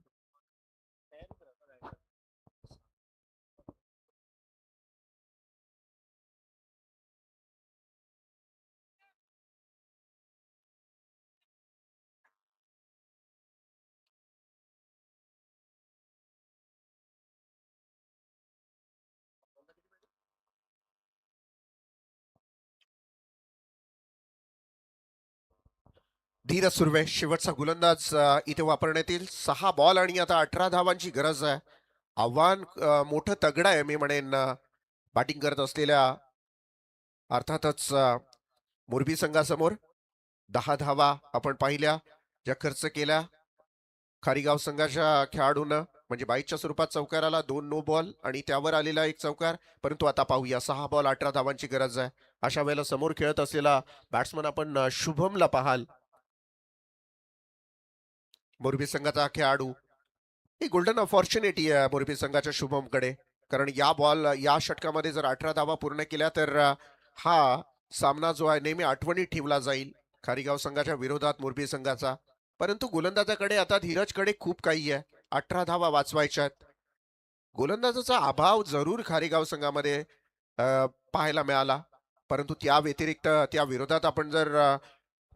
धीरज सुर्वे शेवटचा गोलंदाज इथे वापरण्यात येईल. 6 बॉल आणि आता 18 धावांची गरज आहे. आव्हान मोठं तगडं आहे मी म्हणेन बॅटिंग करत असलेल्या अर्थातच मुरबी संघासमोर. 10 धावा आपण पाहिल्या ज्या खर्च केल्या खारीगाव संघाच्या खेळाडूंना, म्हणजे बाईकच्या स्वरूपात चौकार आला, 2 नो बॉल आणि त्यावर आलेला एक चौकार. परंतु आता पाहूया 6 बॉल 18 धावांची गरज आहे. अशा वेळेला समोर खेळत असलेला बॅट्समन आपण शुभमला पाहाल. मोरबी संघाचा खेळाडू ही गोल्डन ऑपॉर्च्युनिटी आहे मोरबी संघाच्या शुभमकडे, कारण या षटकामध्ये जर 18 धावा पूर्ण केल्या तर हा सामना जो आहे नेहमी आठवणीत ठेवला जाईल खारीगाव संघाच्या विरोधात मोरबी संघाचा. परंतु गोलंदाजाकडे आता धीरजकडे खूप काही आहे. 18 धावा वाचवायच्यात. गोलंदाजाचा अभाव जरूर खारीगाव संघामध्ये पाहायला मिळाला, परंतु त्या व्यतिरिक्त त्या विरोधात आपण जर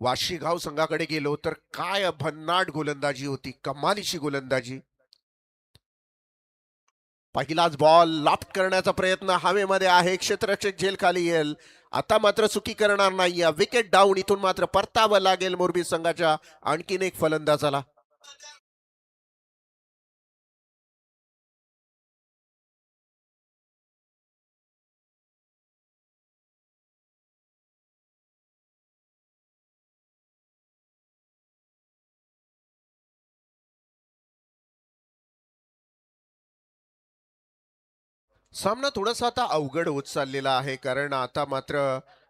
वाशीगाव संघाकडे गेलो तर काय भन्नाट गोलंदाजी होती, कमालीची गोलंदाजी. पहिलाच बॉल लाफ्ट करण्याचा प्रयत्न हवेमध्ये आहे, क्षेत्ररक्षक झेल खाली येईल. आता मात्र चुकी करणार नाही. Wicket down. इथून मात्र परतावं लागेल मोरबी संघाच्या आणखीन एक फलंदाजाला. सामना थोडासा आता अवघड होत चाललेला आहे, कारण आता मात्र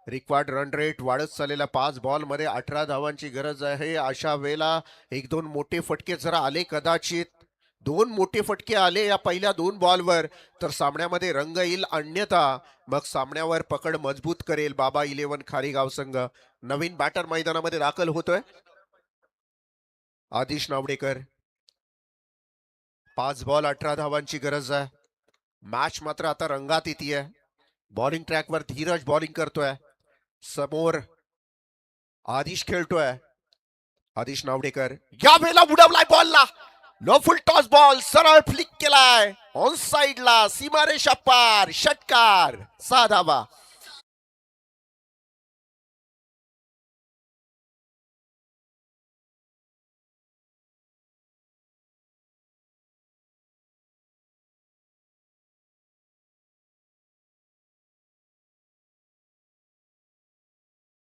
रिक्वायर्ड रन रेट वाढत चाललेला. 5 बॉल मध्ये 18 धावांची गरज आहे. अशा वेळेला 1-2 मोठे फटके जर आले, कदाचित 2 मोठे फटके आले या पहिल्या 2 बॉलवर, तर सामन्यामध्ये रंग येईल. अन्यथा मग सामन्यावर पकड मजबूत करेल बाबा 11 खारीगाव संघ. नवीन बॅटर मैदानामध्ये दाखल होतोय आदिश नावडेकर. 5 बॉल 18 धावांची गरज आहे. मॅच मात्र आता रंगात येते. बॉलिंग ट्रॅकवर धीरज बॉलिंग करतोय, समोर आदिश खेळतोय. आदिश नावडेकर या वेळेला उडवलाय बॉलला. लो फुल टॉस बॉल सरळ फ्लिक केलाय ऑन साइडला, सीमारेषा पार, षटकार. 6 धावा.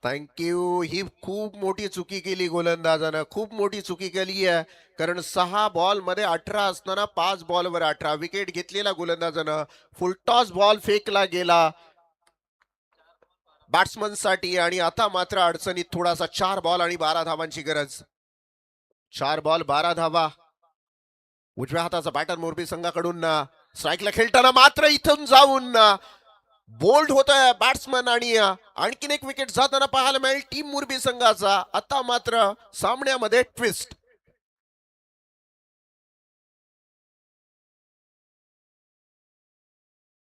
थँक्यू. ही खूप मोठी चुकी केली गोलंदाजानं, खूप मोठी चुकी केली आहे. कारण 6 बॉल मध्ये 18 असताना 5 बॉलवर 18 विकेट घेतलेला गोलंदाजानं. फुलटॉस बॉल फेकला गेला बॅट्समन साठी आणि आता मात्र अडचणीत थोडासा. 4 बॉल आणि 12 धावांची गरज. 4 बॉल 12 धावा. उजव्या हाताचा बॅटर मोरबी संघाकडून स्ट्राईकला खेळताना मात्र इथून जाऊन बोल्ड होत आहे बॅट्समन आणि आणखीन एक विकेट जाताना पाहायला मिळेल टीम मोरबी संघाचा. आता मात्र सामन्यामध्ये ट्विस्ट.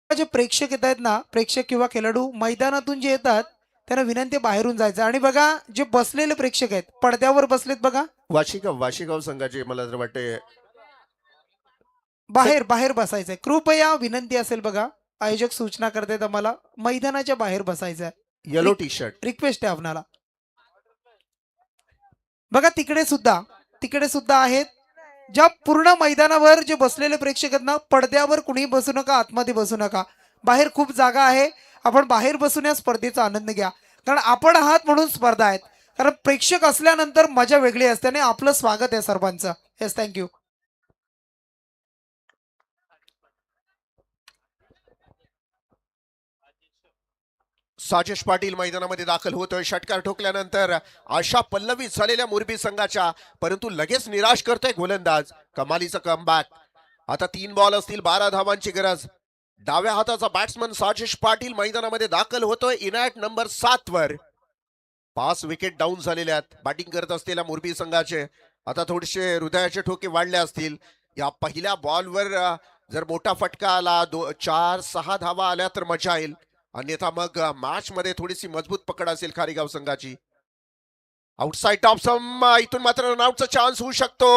जे प्रेक्षक येत आहेत ना, प्रेक्षक किंवा खेळाडू मैदानातून जे येतात त्यांना विनंती बहारून जायचं. आणि बघा जे बसलेले प्रेक्षक आहेत पडद्यावर बसलेत बघा, वाशीगाव संघाचे मला तर वाटते बाहेर बाहेर बसायचंय. कृपया विनंती असेल बघा, आयोजक सूचना करतात आम्हाला मैदानाच्या बाहेर बसायचंय. Yellow T shirt. रिक्वेस्ट आहे आपणाला. बघा तिकडे सुद्धा आहेत. ज्या पूर्ण मैदानावर जे बसलेले प्रेक्षक आहेत ना, पडद्यावर कुणी बसू नका, आतमध्ये बसू नका. बाहेर खूप जागा आहे, आपण बाहेर बसून या स्पर्धेचा आनंद घ्या. कारण आपण आहात म्हणून स्पर्धा आहेत. कारण प्रेक्षक असल्यानंतर मजा वेगळी असते आणि आपलं स्वागत आहे सर्वांचं. Yes, thank you. साजेश पाटील मैदानामध्ये दाखल होतोय. षटकार ठोकल्यानंतर आशा पल्लवी झालेल्या मोरबी संघाच्या, परंतु लगेच निराश करतोय गोलंदाज. कमालीचं कमबॅक. आता 3 बॉल असतील, 12 धावांची गरज. डाव्या हाताचा बॅट्समन साजेश पाटील मैदानामध्ये दाखल होतोय इनॅट नंबर 7 वर. 5 विकेट डाऊन झालेल्या आहेत बॅटिंग करत असलेल्या मोरबी संघाचे. आता थोडेसे हृदयाचे ठोके वाढले असतील. या पहिल्या बॉलवर जर मोठा फटका आला, 4-6 धावा आल्या तर मजा येईल. अन्यथा मग मॅच मध्ये थोडीशी मजबूत पकड असेल खारीगाव संघाची. आउटसाइड टॉप सम, इथून मात्र रनआउटचा चान्स होऊ शकतो.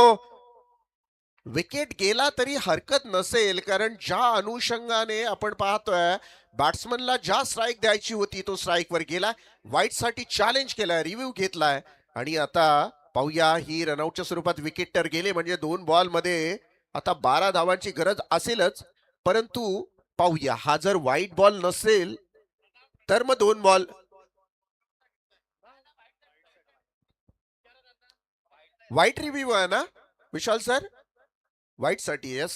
विकेट गेला तरी हरकत नसेल, कारण ज्या अनुषंगाने आपण पाहतोय बॅट्समनला ज्या स्ट्राईक द्यायची होती तो स्ट्राईक वर गेला. व्हाईट साठी चॅलेंज केलाय, रिव्ह्यू घेतलाय आणि आता पाहूया ही रनआउटच्या स्वरूपात विकेट तर गेले, म्हणजे 2 बॉल मध्ये आता 12 धावांची गरज असेलच. परंतु पाहूया, हा जर व्हाईट बॉल नसेल तर मग 2 बॉल. व्हाईट रिव्ह्यू आहे ना विशाल सर? व्हाईट साठी yes.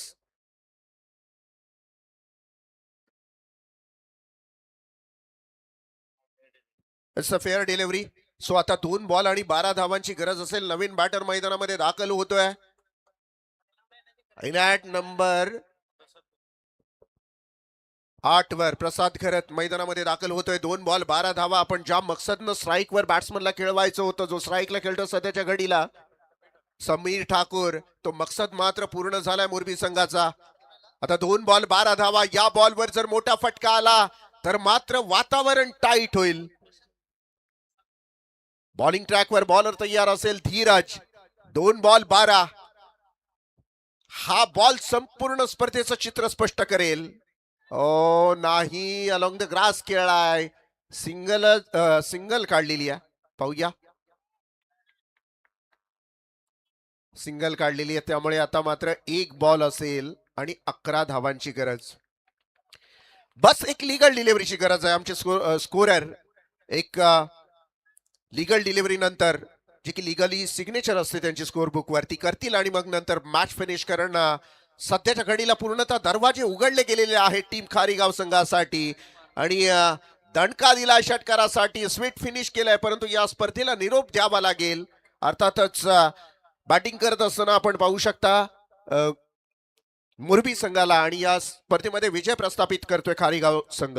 It's a fair delivery. So आता 2 बॉल आणि 12 धावांची गरज असेल. नवीन बॅटर मैदानामध्ये दाखल होतोय. इनॅट नंबर 8 वर प्रसाद खरत मैदानामध्ये दाखल होतोय. 2 बॉल 12 धावा. आपण ज्या मकसदनं स्ट्राईक वर बॅट्समनला खेळवायचं होतं, जो स्ट्राईकला खेळतो सध्याच्या घडीला समीर ठाकूर, तो मकसद मात्र पूर्ण झालाय मोरबी संघाचा. आता 2 बॉल 12 धावा. या बॉलवर जर मोठा फटका आला तर मात्र वातावरण टाईट होईल. बॉलिंग ट्रॅकवर बॉलर तयार असेल धीरज. 2 बॉल 12. हा बॉल संपूर्ण स्पर्धेचं चित्र स्पष्ट करेल. ओ नाही, अलॉंग द ग्रास खेळाय. सिंगल काढलेली आहे. पाहूया, सिंगल काढलेली आहे. त्यामुळे आता मात्र 1 बॉल असेल आणि 11 धावांची गरज. बस एक लीगल डिलिव्हरीची गरज आहे. आमचे स्कोरर एक लीगल डिलिव्हरी नंतर, जी की लिगली सिग्नेचर असते त्यांची स्कोर बुक वरती, करतील आणि मग नंतर मॅच फिनिश करणं. सध्याच्या घडीला पूर्णतः दरवाजे उघडले गेलेले आहेत टीम खारीगाव संघासाठी आणि दणका दिला षटकारासाठी. स्वीट फिनिश केलाय, परंतु या स्पर्धेला निरोप द्यावा लागेल. अर्थातच बॅटिंग करत असताना आपण पाहू शकता मोरबी संघाला, आणि या स्पर्धेमध्ये विजय प्रस्थापित करतोय खारीगाव संघ.